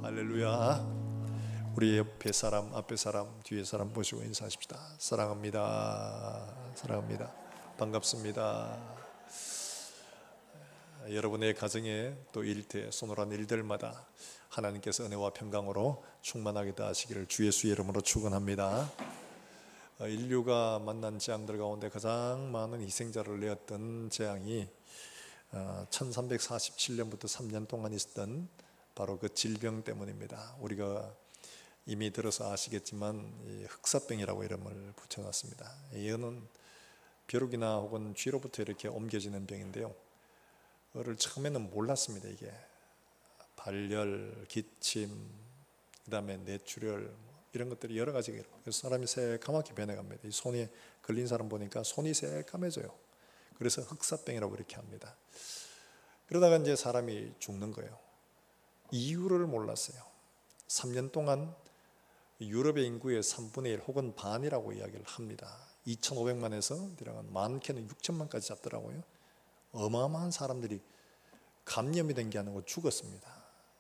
할렐루야. 우리 옆에 사람, 앞에 사람, 뒤에 사람 보시고 인사하십시다. 사랑합니다. 사랑합니다. 반갑습니다. 여러분의 가정에 또 일터에 손으로 한 일들마다 하나님께서 은혜와 평강으로 충만하게 하시기를 주 예수의 이름으로 축원합니다. 인류가 만난 재앙들 가운데 가장 많은 희생자를 내었던 재앙이 1347년부터 3년 동안 있었던 바로 그 질병 때문입니다. 우리가 이미 들어서 아시겠지만 흑사병이라고 이름을 붙여놨습니다. 이거는 벼룩이나 혹은 쥐로부터 이렇게 옮겨지는 병인데요. 그걸 처음에는 몰랐습니다. 이게 발열, 기침, 그 다음에 뇌출혈 이런 것들이 여러 가지가 있어요. 그래서 사람이 새까맣게 변해갑니다. 이 손이 걸린 사람 보니까 손이 새까매져요. 그래서 흑사병이라고 이렇게 합니다. 그러다가 이제 사람이 죽는 거예요. 이유를 몰랐어요. 3년 동안 유럽의 인구의 3분의 1 혹은 반이라고 이야기를 합니다. 2,500만에서 많게는 6천만까지 잡더라고요. 어마어마한 사람들이 감염이 된 게 아니고 죽었습니다.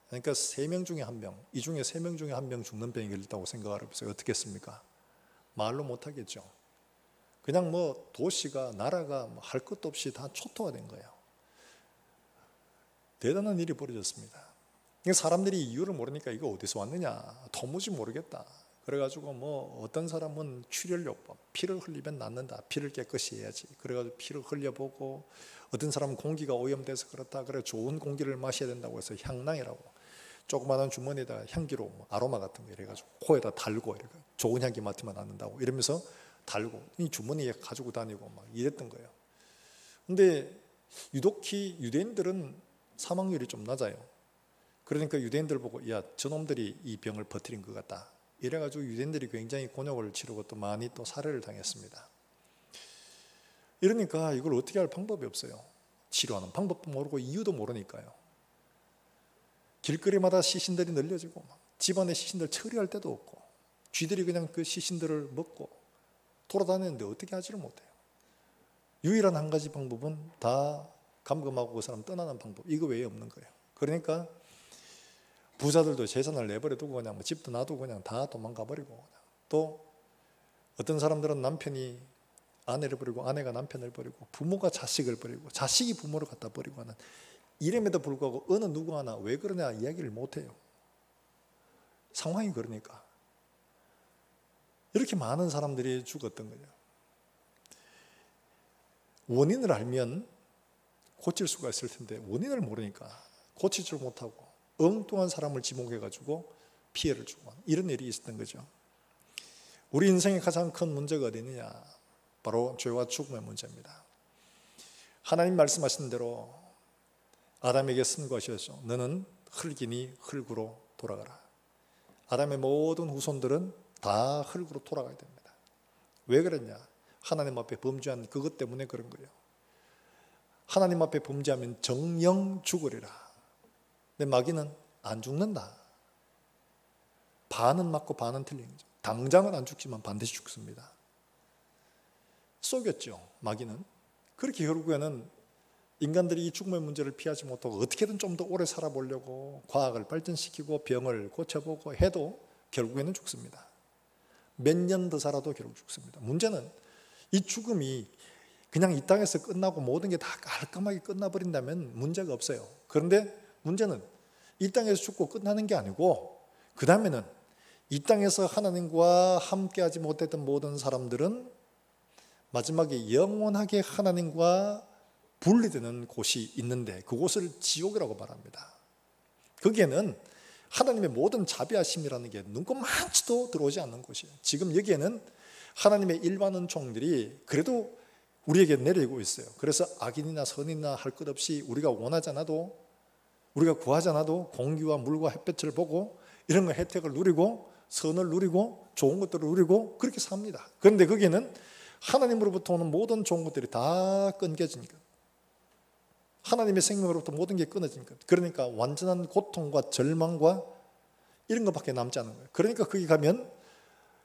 그러니까 3명 중에 1명, 이 중에 3명 중에 1명 죽는 병이 걸렸다고 생각을 해보세요. 어떻겠습니까? 말로 못하겠죠. 그냥 뭐 도시가, 나라가 할 것도 없이 다 초토화된 거예요. 대단한 일이 벌어졌습니다. 사람들이 이유를 모르니까 이거 어디서 왔느냐 도무지 모르겠다. 그래가지고 뭐 어떤 사람은 출혈요법, 피를 흘리면 낫는다, 피를 깨끗이 해야지. 그래가지고 피를 흘려보고, 어떤 사람은 공기가 오염돼서 그렇다, 그래 좋은 공기를 마셔야 된다고 해서 향낭이라고 조그마한 주머니에다 향기로 아로마 같은 거 이래가지고 코에다 달고, 이렇게 좋은 향기 맡으면 낫는다고 이러면서 달고 이 주머니에 가지고 다니고 막 이랬던 거예요. 근데 유독히 유대인들은 사망률이 좀 낮아요. 그러니까 유대인들 보고 야, 저놈들이 이 병을 퍼뜨린 것 같다 이래가지고 유대인들이 굉장히 곤욕을 치르고 또 많이 또 살해를 당했습니다. 이러니까 이걸 어떻게 할 방법이 없어요. 치료하는 방법도 모르고 이유도 모르니까요. 길거리마다 시신들이 늘려지고 집안에 시신들 처리할 데도 없고 쥐들이 그냥 그 시신들을 먹고 돌아다니는데 어떻게 하지를 못해요. 유일한 한 가지 방법은 다 감금하고 그 사람 떠나는 방법, 이거 외에 없는 거예요. 그러니까 부자들도 재산을 내버려두고 그냥 집도 놔두고 그냥 다 도망가 버리고, 그냥 또 어떤 사람들은 남편이 아내를 버리고 아내가 남편을 버리고 부모가 자식을 버리고 자식이 부모를 갖다 버리고 하는, 이름에도 불구하고 어느 누구 하나 왜 그러냐 이야기를 못해요. 상황이 그러니까. 이렇게 많은 사람들이 죽었던 거죠. 원인을 알면 고칠 수가 있을 텐데 원인을 모르니까 고치지를 못하고 엉뚱한 사람을 지목해가지고 피해를 주고 이런 일이 있었던 거죠. 우리 인생의 가장 큰 문제가 어디 있느냐? 바로 죄와 죽음의 문제입니다. 하나님 말씀하신 대로 아담에게 선고하셨죠. 너는 흙이니 흙으로 돌아가라. 아담의 모든 후손들은 다 흙으로 돌아가야 됩니다. 왜 그랬냐? 하나님 앞에 범죄한 그것 때문에 그런 거예요. 하나님 앞에 범죄하면 정령 죽으리라. 근데 마귀는 안 죽는다. 반은 맞고 반은 틀린 거죠. 당장은 안 죽지만 반드시 죽습니다. 속였죠, 마귀는. 그렇게 결국에는 인간들이 이 죽음의 문제를 피하지 못하고 어떻게든 좀 더 오래 살아보려고 과학을 발전시키고 병을 고쳐보고 해도 결국에는 죽습니다. 몇 년 더 살아도 결국 죽습니다. 문제는 이 죽음이 그냥 이 땅에서 끝나고 모든 게 다 깔끔하게 끝나버린다면 문제가 없어요. 그런데 문제는 이 땅에서 죽고 끝나는 게 아니고 그 다음에는 이 땅에서 하나님과 함께하지 못했던 모든 사람들은 마지막에 영원하게 하나님과 분리되는 곳이 있는데 그곳을 지옥이라고 말합니다. 거기에는 하나님의 모든 자비하심이라는 게 눈꼽만치도 들어오지 않는 곳이에요. 지금 여기에는 하나님의 일반 은총들이 그래도 우리에게 내리고 있어요. 그래서 악인이나 선인이나 할 것 없이 우리가 원하지 않아도, 우리가 구하지 않아도 공기와 물과 햇볕을 보고 이런 거 혜택을 누리고 선을 누리고 좋은 것들을 누리고 그렇게 삽니다. 그런데 거기에는 하나님으로부터 오는 모든 좋은 것들이 다 끊겨진 것, 하나님의 생명으로부터 모든 게 끊어진 것, 그러니까 완전한 고통과 절망과 이런 것밖에 남지 않은 거예요. 그러니까 거기 가면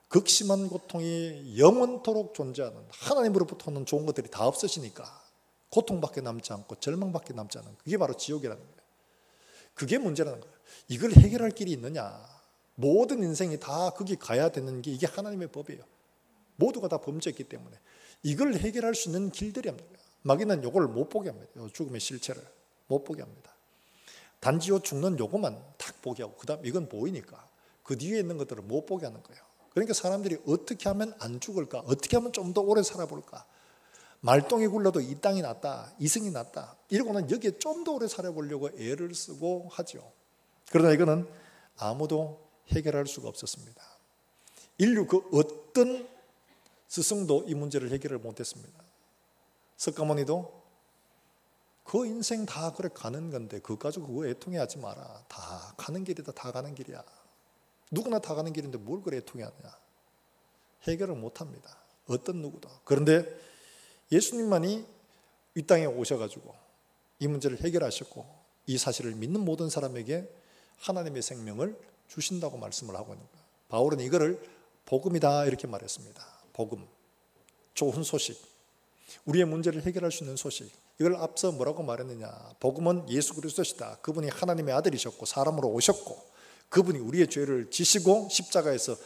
극심한 고통이 영원토록 존재하는, 하나님으로부터 오는 좋은 것들이 다 없어지니까 고통밖에 남지 않고 절망밖에 남지 않은, 그게 바로 지옥이라는 거예요. 그게 문제라는 거예요. 이걸 해결할 길이 있느냐? 모든 인생이 다 거기 가야 되는 게 이게 하나님의 법이에요. 모두가 다 범죄했기 때문에 이걸 해결할 수 있는 길들이 없는 거예요. 마귀는 이걸 못 보게 합니다. 죽음의 실체를 못 보게 합니다. 단지 죽는 요거만 딱 보게 하고 그다음 이건 보이니까 그 뒤에 있는 것들을 못 보게 하는 거예요. 그러니까 사람들이 어떻게 하면 안 죽을까? 어떻게 하면 좀 더 오래 살아볼까? 말똥이 굴러도 이 땅이 낫다, 이승이 낫다 이러고는 여기에 좀 더 오래 살아보려고 애를 쓰고 하죠. 그러나 이거는 아무도 해결할 수가 없었습니다. 인류 그 어떤 스승도 이 문제를 해결을 못했습니다. 석가모니도 그 인생 다 그래 가는 건데 그거 가지고 그거 애통해하지 마라. 다 가는 길이다. 다 가는 길이야. 누구나 다 가는 길인데 뭘 그래 애통해하느냐. 해결을 못합니다. 어떤 누구도. 그런데 예수님만이 이 땅에 오셔가지고 이 문제를 해결하셨고 이 사실을 믿는 모든 사람에게 하나님의 생명을 주신다고 말씀을 하고 있는 거예요. 바울은 이거를 복음이다 이렇게 말했습니다. 복음, 좋은 소식, 우리의 문제를 해결할 수 있는 소식. 이걸 앞서 뭐라고 말했느냐. 복음은 예수 그리스도시다. 그분이 하나님의 아들이셨고 사람으로 오셨고 그분이 우리의 죄를 지시고 십자가에서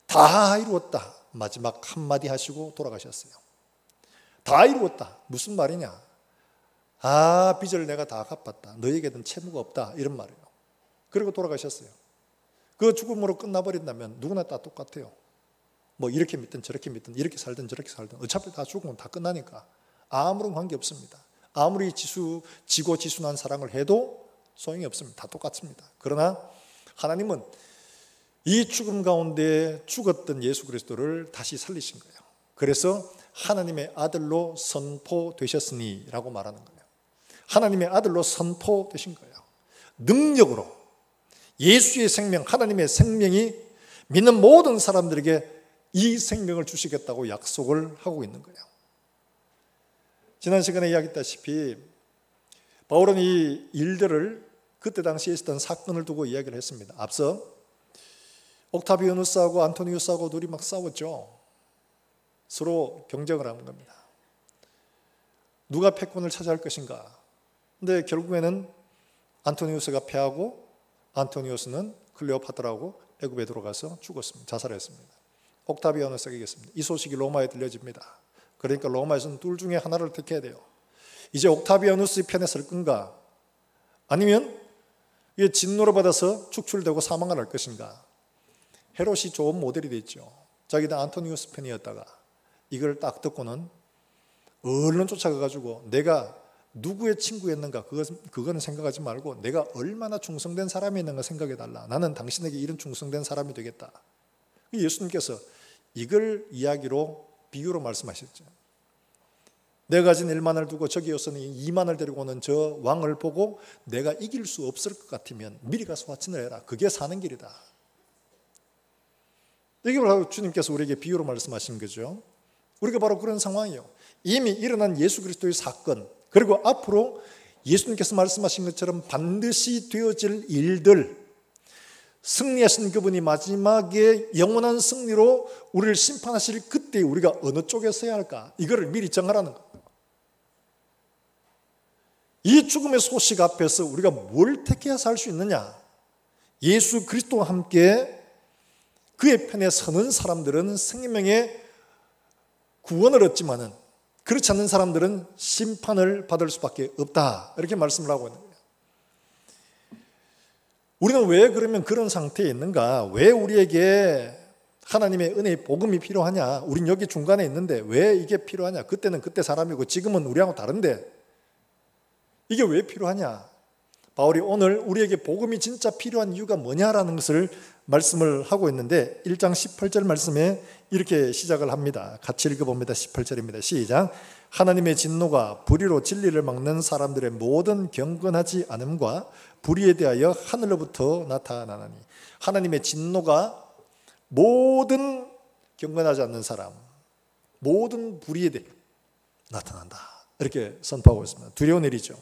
다 이루었다. 마지막 한마디 하시고 돌아가셨어요. 다 이루었다. 무슨 말이냐. 빚을 내가 다 갚았다. 너에게는 채무가 없다. 이런 말이에요. 그리고 돌아가셨어요. 그 죽음으로 끝나버린다면 누구나 다 똑같아요. 뭐 이렇게 믿든 저렇게 믿든 이렇게 살든 저렇게 살든 어차피 다 죽으면 다 끝나니까 아무런 관계 없습니다. 아무리 지고 지순한 사랑을 해도 소용이 없습니다. 다 똑같습니다. 그러나 하나님은 이 죽음 가운데 죽었던 예수 그리스도를 다시 살리신 거예요. 그래서 하나님의 아들로 선포되셨으니 라고 말하는 거예요. 하나님의 아들로 선포되신 거예요. 능력으로 예수의 생명, 하나님의 생명이 믿는 모든 사람들에게 이 생명을 주시겠다고 약속을 하고 있는 거예요. 지난 시간에 이야기했다시피 바울은 이 일들을 그때 당시에 있었던 사건을 두고 이야기를 했습니다. 앞서 옥타비아누스하고 안토니우스하고 둘이 막 싸웠죠. 서로 경쟁을 하는 겁니다. 누가 패권을 차지할 것인가. 근데 결국에는 안토니우스가 패하고 안토니우스는 클레오파트라고 애굽에 들어가서 죽었습니다. 자살했습니다. 옥타비아누스가 이겼습니다. 이 소식이 로마에 들려집니다. 그러니까 로마에서는 둘 중에 하나를 택해야 돼요. 이제 옥타비아누스의 편에 설 건가? 아니면 이게 진노를 받아서 축출되고 사망을 할 것인가? 헤롯이 좋은 모델이 됐죠. 자기도 안토니우스 편이었다가 이걸 딱 듣고는 얼른 쫓아가가지고 내가 누구의 친구였는가 그거는 생각하지 말고 내가 얼마나 충성된 사람이었는가 생각해달라. 나는 당신에게 이런 충성된 사람이 되겠다. 예수님께서 이걸 이야기로 비유로 말씀하셨죠. 내가 가진 1만을 두고 저기 여선이 2만을 데리고 오는 저 왕을 보고 내가 이길 수 없을 것 같으면 미리 가서 화친을 해라. 그게 사는 길이다. 이게 바로 주님께서 우리에게 비유로 말씀하신 거죠. 우리가 바로 그런 상황이에요. 이미 일어난 예수 그리스도의 사건 그리고 앞으로 예수님께서 말씀하신 것처럼 반드시 되어질 일들 승리하신 그분이 마지막에 영원한 승리로 우리를 심판하실 그때 우리가 어느 쪽에 서야 할까? 이거를 미리 정하라는 거예요. 이 죽음의 소식 앞에서 우리가 뭘 택해야 살 수 있느냐? 예수 그리스도와 함께 그의 편에 서는 사람들은 생명의 구원을 얻지만은 그렇지 않는 사람들은 심판을 받을 수밖에 없다. 이렇게 말씀을 하고 있는 거예요. 우리는 왜 그러면 그런 상태에 있는가? 왜 우리에게 하나님의 은혜의 복음이 필요하냐? 우린 여기 중간에 있는데 왜 이게 필요하냐? 그때는 그때 사람이고 지금은 우리하고 다른데 이게 왜 필요하냐? 바울이 오늘 우리에게 복음이 진짜 필요한 이유가 뭐냐라는 것을 말씀을 하고 있는데 1장 18절 말씀에 이렇게 시작을 합니다. 같이 읽어봅니다. 18절입니다. 시작. 하나님의 진노가 불의로 진리를 막는 사람들의 모든 경건하지 않음과 불의에 대하여 하늘로부터 나타나나니 하나님의 진노가 모든 경건하지 않는 사람 모든 불의에 대해 나타난다. 이렇게 선포하고 있습니다. 두려운 일이죠.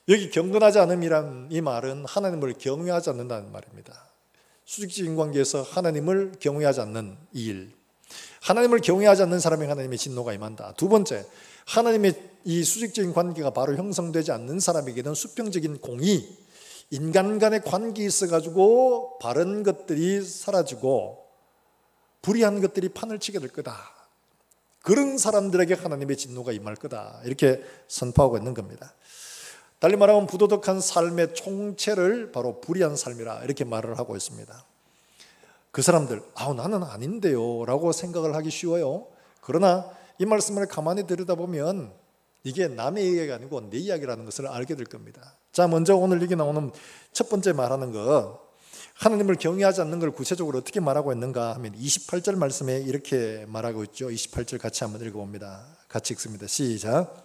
여기 경건하지 않음이란 이 말은 하나님을 경외하지 않는다는 말입니다. 수직적인 관계에서 하나님을 경외하지 않는 이 일. 하나님을 경외하지 않는 사람에게 하나님의 진노가 임한다. 두 번째, 하나님의 이 수직적인 관계가 바로 형성되지 않는 사람에게는 수평적인 공의, 인간 간의 관계에 있어가지고 바른 것들이 사라지고 불의한 것들이 판을 치게 될 거다. 그런 사람들에게 하나님의 진노가 임할 거다. 이렇게 선포하고 있는 겁니다. 달리 말하면 부도덕한 삶의 총체를 바로 불의한 삶이라 이렇게 말을 하고 있습니다. 그 사람들, 나는 아닌데요 라고 생각을 하기 쉬워요. 그러나 이 말씀을 가만히 들여다보면 이게 남의 이야기가 아니고 내 이야기라는 것을 알게 될 겁니다. 자, 먼저 오늘 여기 나오는 첫 번째 말하는 거, 하나님을 경외하지 않는 걸 구체적으로 어떻게 말하고 있는가 하면 28절 말씀에 이렇게 말하고 있죠. 28절 같이 한번 읽어봅니다. 같이 읽습니다. 시작.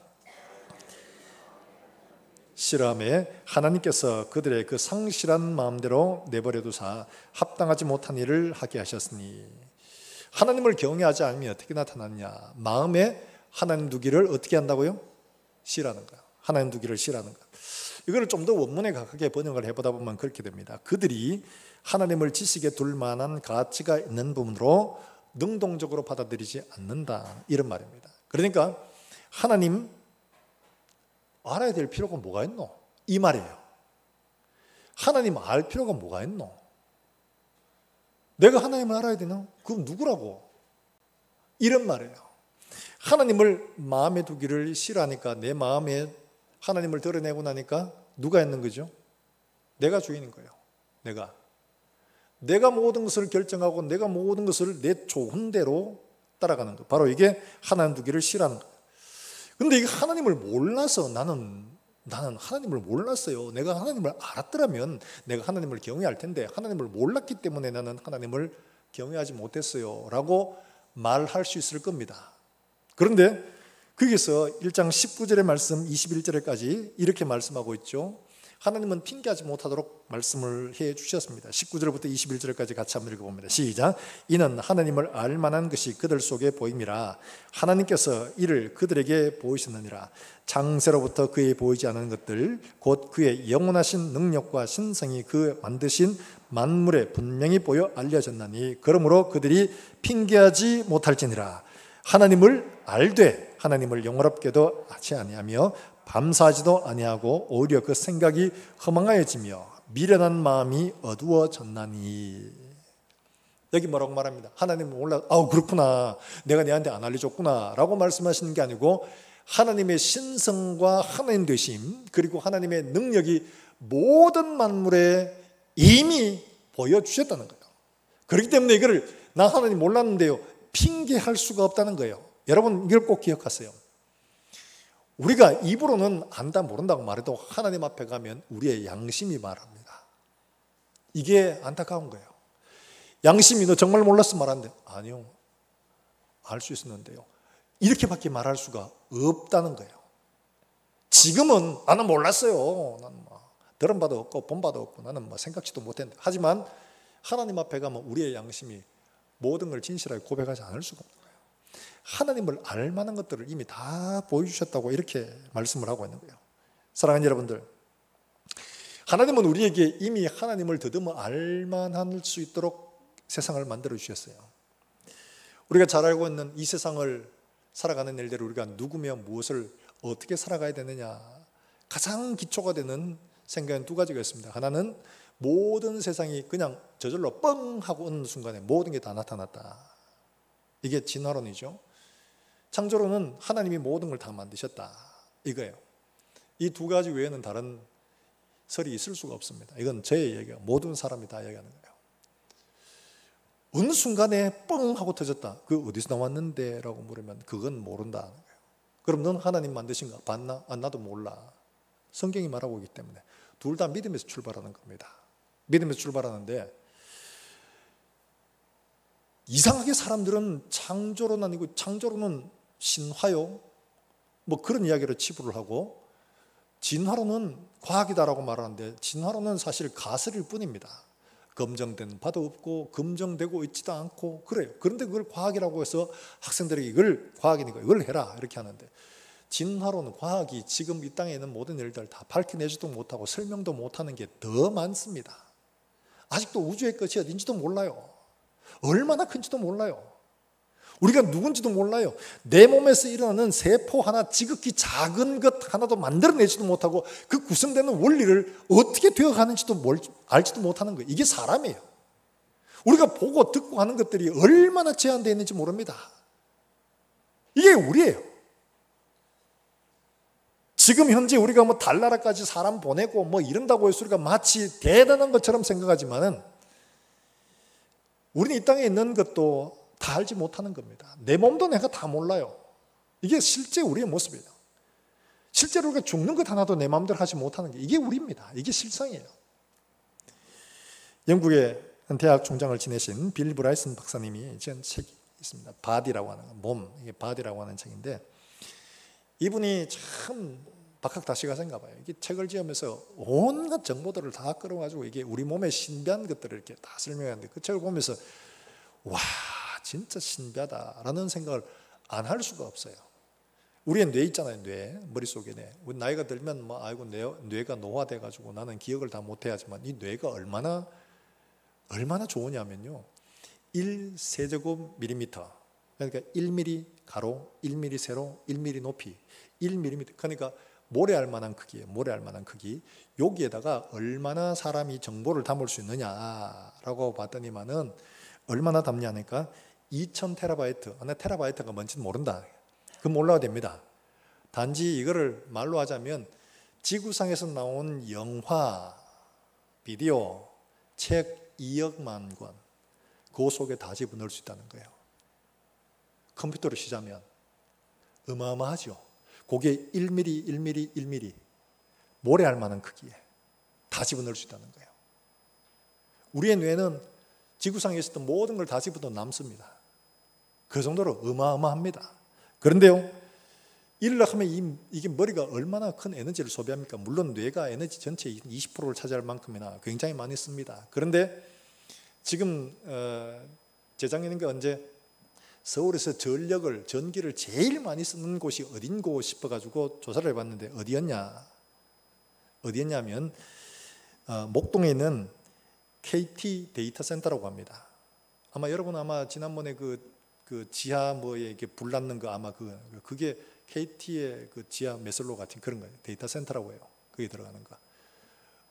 실함에 하나님께서 그들의 그 상실한 마음대로 내버려 두사 합당하지 못한 일을 하게 하셨으니, 하나님을 경외하지 않으면 어떻게 나타나느냐? 마음에 하나님 두기를 어떻게 한다고요? 싫어하는 거야. 하나님 두기를 싫어하는 거야. 이걸 좀 더 원문에 가깝게 번역을 해보다 보면 그렇게 됩니다. 그들이 하나님을 지식에 둘 만한 가치가 있는 부분으로 능동적으로 받아들이지 않는다, 이런 말입니다. 그러니까 하나님 알아야 될 필요가 뭐가 있노? 이 말이에요. 하나님 알 필요가 뭐가 있노? 내가 하나님을 알아야 되나? 그럼 누구라고? 이런 말이에요. 하나님을 마음에 두기를 싫어하니까 내 마음에 하나님을 드러내고 나니까 누가 있는 거죠? 내가 주인인 거예요. 내가 모든 것을 결정하고 내가 모든 것을 내 좋은 대로 따라가는 거. 바로 이게 하나님 두기를 싫어하는 거예요. 근데 이게 하나님을 몰라서 나는 하나님을 몰랐어요. 내가 하나님을 알았더라면 내가 하나님을 경외할 텐데 하나님을 몰랐기 때문에 나는 하나님을 경외하지 못했어요 라고 말할 수 있을 겁니다. 그런데 거기서 1장 19절의 말씀 21절까지 이렇게 말씀하고 있죠. 하나님은 핑계하지 못하도록 말씀을 해 주셨습니다. 19절부터 21절까지 같이 한번 읽어봅니다. 시작. 이는 하나님을 알만한 것이 그들 속에 보임이라. 하나님께서 이를 그들에게 보이셨느니라. 창세로부터 그에 보이지 않은 것들 곧 그의 영원하신 능력과 신성이 그 만드신 만물에 분명히 보여 알려졌나니 그러므로 그들이 핑계하지 못할지니라. 하나님을 알되 하나님을 영원롭게도 하지 아니하며 밤사지도 아니하고 오히려 그 생각이 허망하여지며 미련한 마음이 어두워졌나니. 여기 뭐라고 말합니다. 하나님은 몰라, 그렇구나, 내가 내한테 안 알려줬구나 라고 말씀하시는 게 아니고 하나님의 신성과 하나님 되심 그리고 하나님의 능력이 모든 만물에 이미 보여주셨다는 거예요. 그렇기 때문에 이거를 나 하나님 몰랐는데요 핑계할 수가 없다는 거예요. 여러분 이걸 꼭 기억하세요. 우리가 입으로는 안다 모른다고 말해도 하나님 앞에 가면 우리의 양심이 말합니다. 이게 안타까운 거예요. 양심이 너 정말 몰랐어 말하는데 아니요 알 수 있었는데요 이렇게밖에 말할 수가 없다는 거예요. 지금은 나는 몰랐어요. 나는 들은 바도 없고 본 바도 없고 나는 생각지도 못했는데, 하지만 하나님 앞에 가면 우리의 양심이 모든 걸 진실하게 고백하지 않을 수가 없는 거예요. 하나님을 알 만한 것들을 이미 다 보여주셨다고 이렇게 말씀을 하고 있는 거예요. 사랑하는 여러분들, 하나님은 우리에게 이미 하나님을 더듬어 알만할 수 있도록 세상을 만들어 주셨어요. 우리가 잘 알고 있는 이 세상을 살아가는 일대로 우리가 누구며 무엇을 어떻게 살아가야 되느냐, 가장 기초가 되는 생각은 두 가지가 있습니다. 하나는 모든 세상이 그냥 저절로 뻥 하고 어느 순간에 모든 게 다 나타났다. 이게 진화론이죠. 창조론은 하나님이 모든 걸 다 만드셨다, 이거예요. 이 두 가지 외에는 다른 설이 있을 수가 없습니다. 이건 제 얘기가 모든 사람이 다 얘기하는 거예요. 어느 순간에 뻥 하고 터졌다. 그 어디서 나왔는데? 라고 물으면 그건 모른다는 거예요. 그럼 넌 하나님 만드신 거 봤나? 나도 몰라. 성경이 말하고 있기 때문에 둘 다 믿음에서 출발하는 겁니다. 믿음에서 출발하는데 이상하게 사람들은 창조론 아니고 창조론은 신화요 그런 이야기를 치부를 하고 진화론은 과학이다라고 말하는데 진화론은 사실 가설일 뿐입니다. 검증된 바도 없고 검증되고 있지도 않고 그래요. 그런데 그걸 과학이라고 해서 학생들에게 이걸 과학이니까 이걸 해라 이렇게 하는데, 진화론은 과학이 지금 이 땅에 있는 모든 일들 다 밝혀내지도 못하고 설명도 못하는 게 더 많습니다. 아직도 우주의 끝이 어딘지도 몰라요. 얼마나 큰지도 몰라요. 우리가 누군지도 몰라요. 내 몸에서 일어나는 세포 하나, 지극히 작은 것 하나도 만들어내지도 못하고 그 구성되는 원리를 어떻게 되어가는지도 알지도 못하는 거예요. 이게 사람이에요. 우리가 보고 듣고 하는 것들이 얼마나 제한되어 있는지 모릅니다. 이게 우리예요. 지금 현재 우리가 뭐 달나라까지 사람 보내고 뭐 이런다고 해서 우리가 마치 대단한 것처럼 생각하지만은 우리는 이 땅에 있는 것도 다 알지 못하는 겁니다. 내 몸도 내가 다 몰라요. 이게 실제 우리의 모습이에요. 실제로 우리가 죽는 것 하나도 내 마음대로 하지 못하는 게 이게 우리입니다. 이게 실상이에요. 영국의 대학 총장을 지내신 빌 브라이슨 박사님이 지은 책이 있습니다. 바디라고 하는 몸, 이게 바디라고 하는 책인데 이분이 참 박학다식가신가 봐요. 이게 책을 지으면서 온갖 정보들을 다 끌어가지고 이게 우리 몸의 신비한 것들을 이렇게 다 설명하는데 그 책을 보면서 와 진짜 신비하다라는 생각을 안 할 수가 없어요. 우리의 뇌 있잖아요. 뇌 머릿속에 뇌. 우리 나이가 들면 뭐 아이고 뇌가 노화돼가지고 나는 기억을 다 못해야지만 이 뇌가 얼마나 좋으냐면요. 1세제곱 밀리미터 그러니까 1mm 가로 1mm 세로 1mm 높이 1mm 그러니까 모래알 만한 크기예요. 모래알 만한 크기. 여기에다가 얼마나 사람이 정보를 담을 수 있느냐라고 봤더니만은 얼마나 담냐니까 2000테라바이트. 나 테라바이트가 뭔지는 모른다. 그럼 몰라야 됩니다. 단지 이거를 말로 하자면 지구상에서 나온 영화, 비디오, 책 2억만 권 그 속에 다 집어넣을 수 있다는 거예요. 컴퓨터로 치자면 어마어마하죠. 그게 1mm, 1mm, 1mm 모래알 만한 크기에 다 집어넣을 수 있다는 거예요. 우리의 뇌는 지구상에 있었던 모든 걸 다 집어도 남습니다. 그 정도로 어마어마합니다. 그런데요, 이를 하면 이게 머리가 얼마나 큰 에너지를 소비합니까? 물론 뇌가 에너지 전체의 20%를 차지할 만큼이나 굉장히 많이 씁니다. 그런데 지금 재작년인가 언제 서울에서 전기를 제일 많이 쓰는 곳이 어딘고 싶어가지고 조사를 해봤는데 어디였냐면 목동에 있는 KT 데이터 센터라고 합니다. 아마 여러분 지난번에 그 지하 뭐에 이렇게 불 났는 거 아마 그게 KT의 그 지하 메슬로 같은 그런 거예요. 데이터 센터라고 해요. 거기 들어가는 거.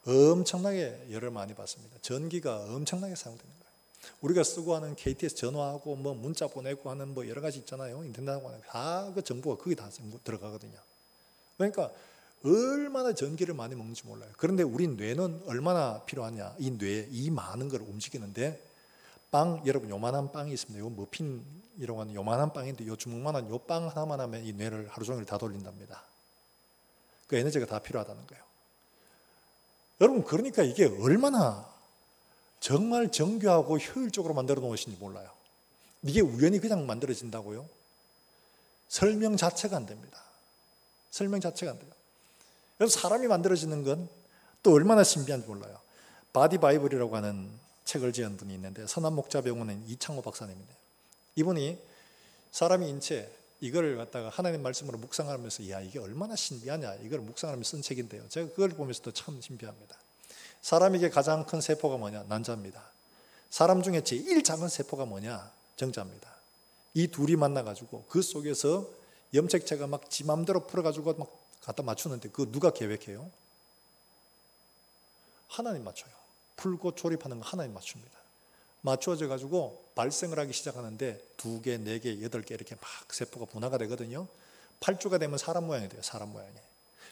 엄청나게 열을 많이 받습니다. 전기가 엄청나게 사용되는 거예요. 우리가 쓰고 하는 KT에서 전화하고 뭐 문자 보내고 하는 뭐 여러 가지 있잖아요. 인터넷하고 하는 다 그 정보가 거기 다 들어가거든요. 그러니까 얼마나 전기를 많이 먹는지 몰라요. 그런데 우리 뇌는 얼마나 필요하냐? 이 많은 걸 움직이는데 여러분 요만한 빵이 있습니다. 요 머핀이라고 하는 요만한 빵인데 요 주먹만한 요 빵 하나만 하면 이 뇌를 하루 종일 다 돌린답니다. 그 에너지가 다 필요하다는 거예요. 여러분 그러니까 이게 얼마나 정말 정교하고 효율적으로 만들어 놓으신지 몰라요. 이게 우연히 그냥 만들어진다고요? 설명 자체가 안 됩니다. 설명 자체가 안 돼요. 그래서 사람이 만들어지는 건 또 얼마나 신비한지 몰라요. 바디 바이블이라고 하는 책을 지은 분이 있는데 서남목자병원의 이창호 박사님인데 이분이 사람의 인체 이걸 갖다가 하나님 말씀으로 묵상하면서 야 이게 얼마나 신비하냐 이걸 묵상하면서 쓴 책인데요. 제가 그걸 보면서도 참 신비합니다. 사람에게 가장 큰 세포가 뭐냐? 난자입니다. 사람 중에 제일 작은 세포가 뭐냐? 정자입니다. 이 둘이 만나가지고 그 속에서 염색체가 막 지 맘대로 풀어가지고 막 갖다 맞추는데 그거 누가 계획해요? 하나님 맞춰요. 풀고 조립하는 거 하나님 맞춥니다. 맞추어져 가지고 발생을 하기 시작하는데 2개, 4개, 8개 이렇게 막 세포가 분화가 되거든요. 8주가 되면 사람 모양이 돼요. 사람 모양이.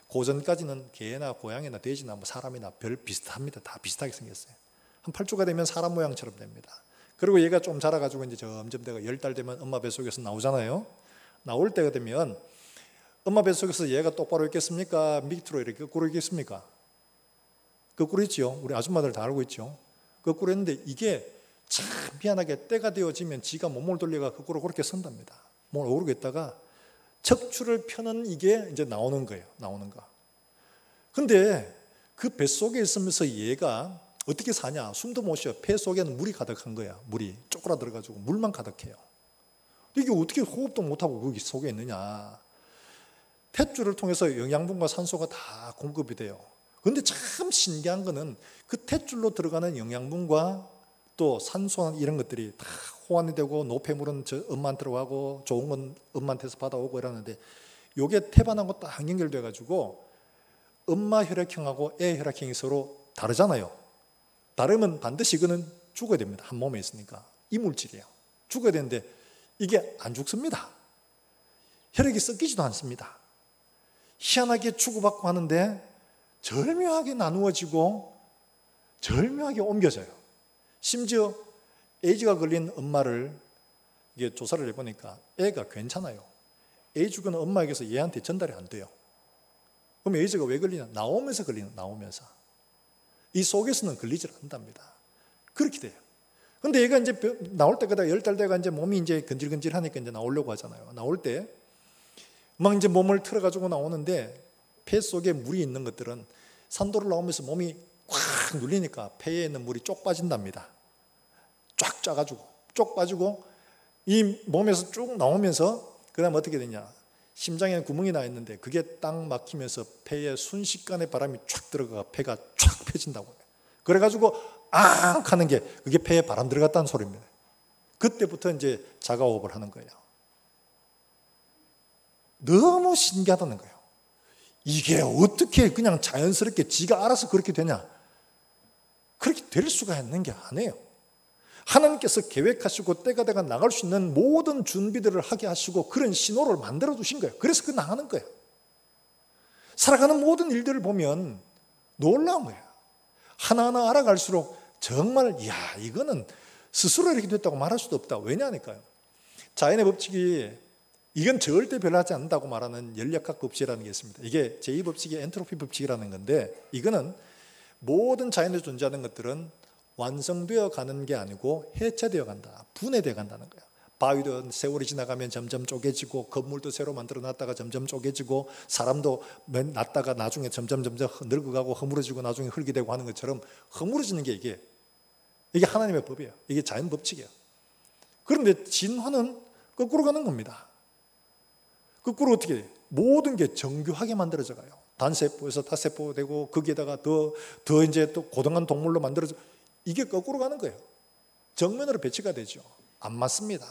고전까지는 개나 고양이나 돼지나 뭐 사람이나 별 비슷합니다. 다 비슷하게 생겼어요. 한 8주가 되면 사람 모양처럼 됩니다. 그리고 얘가 좀 자라가지고 이제 점점 내가 10달 되면 엄마 뱃속에서 나오잖아요. 나올 때가 되면 엄마 뱃속에서 얘가 똑바로 있겠습니까? 밑으로 이렇게 거꾸로 있겠습니까? 거꾸로 있죠. 우리 아줌마들 다 알고 있죠. 거꾸로 했는데 이게 참 미안하게 때가 되어지면 지가 몸을 돌려가 거꾸로 그렇게 선답니다. 몸을 오르고 있다가 척추를 펴는 이게 이제 나오는 거예요. 나오는 거. 근데 그 뱃속에 있으면서 얘가 어떻게 사냐? 숨도 못 쉬어. 폐 속에는 물이 가득한 거야. 물이 쪼그라들어가지고 물만 가득해요. 이게 어떻게 호흡도 못하고 거기 속에 있느냐? 탯줄을 통해서 영양분과 산소가 다 공급이 돼요. 그런데 참 신기한 거는 그 탯줄로 들어가는 영양분과 또 산소 이런 것들이 다 호환이 되고 노폐물은 엄마한테 들어가고 좋은 건 엄마한테서 받아오고 이러는데 요게 태반하고 딱 연결돼 가지고 엄마 혈액형하고 애 혈액형이 서로 다르잖아요. 다르면 반드시 이거는 죽어야 됩니다. 한 몸에 있으니까. 이물질이에요. 죽어야 되는데 이게 안 죽습니다. 혈액이 섞이지도 않습니다. 희한하게 주고받고 하는데 절묘하게 나누어지고 절묘하게 옮겨져요. 심지어 에이즈가 걸린 엄마를 이게 조사를 해보니까 애가 괜찮아요. 에이즈가 엄마에게서 얘한테 전달이 안 돼요. 그럼 에이즈가 왜 걸리냐? 나오면서 걸리는, 나오면서. 이 속에서는 걸리질 않답니다. 그렇게 돼요. 근데 얘가 이제 나올 때마다 10달 돼가 이제 몸이 이제 근질근질하니까 이제 나오려고 하잖아요. 나올 때 막 이제 몸을 틀어가지고 나오는데 폐 속에 물이 있는 것들은 산도를 나오면서 몸이 꽉 눌리니까 폐에 있는 물이 쪽 빠진답니다. 쫙 짜가지고 쪽 빠지고 이 몸에서 쭉 나오면서 그 다음 어떻게 되냐? 심장에 구멍이 나 있는데 그게 딱 막히면서 폐에 순식간에 바람이 쫙 들어가 폐가 쫙 펴진다고. 그래가지고 앙 하는 게 그게 폐에 바람 들어갔다는 소리입니다. 그때부터 이제 자가호흡을 하는 거예요. 너무 신기하다는 거예요. 이게 어떻게 그냥 자연스럽게 지가 알아서 그렇게 되냐? 그렇게 될 수가 있는 게 아니에요. 하나님께서 계획하시고 때가 돼가 나갈 수 있는 모든 준비들을 하게 하시고 그런 신호를 만들어 두신 거예요. 그래서 그 나가는 거예요. 살아가는 모든 일들을 보면 놀라운 거예요. 하나하나 알아갈수록 정말 이거는 스스로 이렇게 됐다고 말할 수도 없다. 왜냐니까요. 자연의 법칙이 이건 절대 변하지 않는다고 말하는 연력학 법칙이라는 게 있습니다. 이게 제2법칙이 엔트로피 법칙이라는 건데 이거는 모든 자연에 존재하는 것들은 완성되어 가는 게 아니고 해체되어 간다. 분해되어 간다는 거예요. 바위도 세월이 지나가면 점점 쪼개지고 건물도 새로 만들어 놨다가 점점 쪼개지고 사람도 났다가 나중에 점점 늙어가고 허물어지고 나중에 흙이 되고 하는 것처럼 허물어지는 게 이게 하나님의 법이에요. 이게 자연 법칙이에요. 그런데 진화는 거꾸로 가는 겁니다. 거꾸로 어떻게 돼요? 모든 게 정교하게 만들어져 가요. 단세포에서 다세포 되고 거기에다가 더 이제 또 고등한 동물로 만들어져 이게 거꾸로 가는 거예요. 정면으로 배치가 되죠. 안 맞습니다.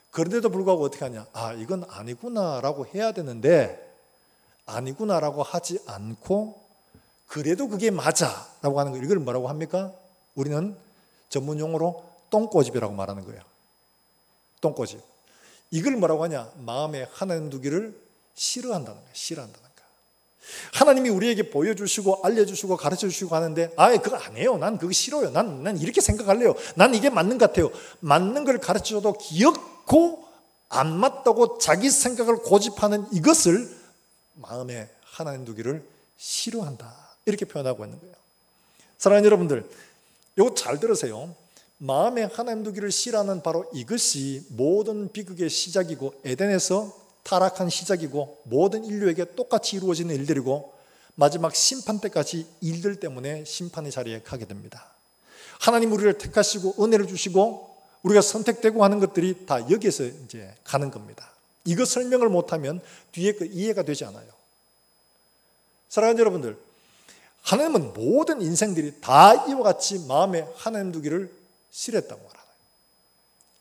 그런데도 불구하고 어떻게 하냐? 이건 아니구나라고 해야 되는데 아니구나라고 하지 않고 그래도 그게 맞아라고 하는 거예요. 이걸 뭐라고 합니까? 우리는 전문 용어로 똥꼬집이라고 말하는 거예요. 똥꼬집. 이걸 뭐라고 하냐? 마음에 하나님 두기를 싫어한다는 거예요. 싫어한다는 거예요. 하나님이 우리에게 보여주시고 알려주시고 가르쳐주시고 하는데 그거 아니에요. 난 그거 싫어요. 난 이렇게 생각할래요. 난 이게 맞는 것 같아요. 맞는 걸 가르쳐줘도 기억고 안 맞다고 자기 생각을 고집하는 이것을 마음에 하나님 두기를 싫어한다. 이렇게 표현하고 있는 거예요. 사랑하는 여러분들, 이거 잘 들으세요. 마음에 하나님 두기를 싫어하는 바로 이것이 모든 비극의 시작이고 에덴에서 타락한 시작이고 모든 인류에게 똑같이 이루어지는 일들이고 마지막 심판 때까지 일들 때문에 심판의 자리에 가게 됩니다. 하나님 우리를 택하시고 은혜를 주시고 우리가 선택되고 하는 것들이 다 여기에서 이제 가는 겁니다. 이거 설명을 못하면 뒤에 거 이해가 되지 않아요. 사랑하는 여러분들, 하나님은 모든 인생들이 다 이와 같이 마음에 하나님 두기를 싫어했다고 말하나요?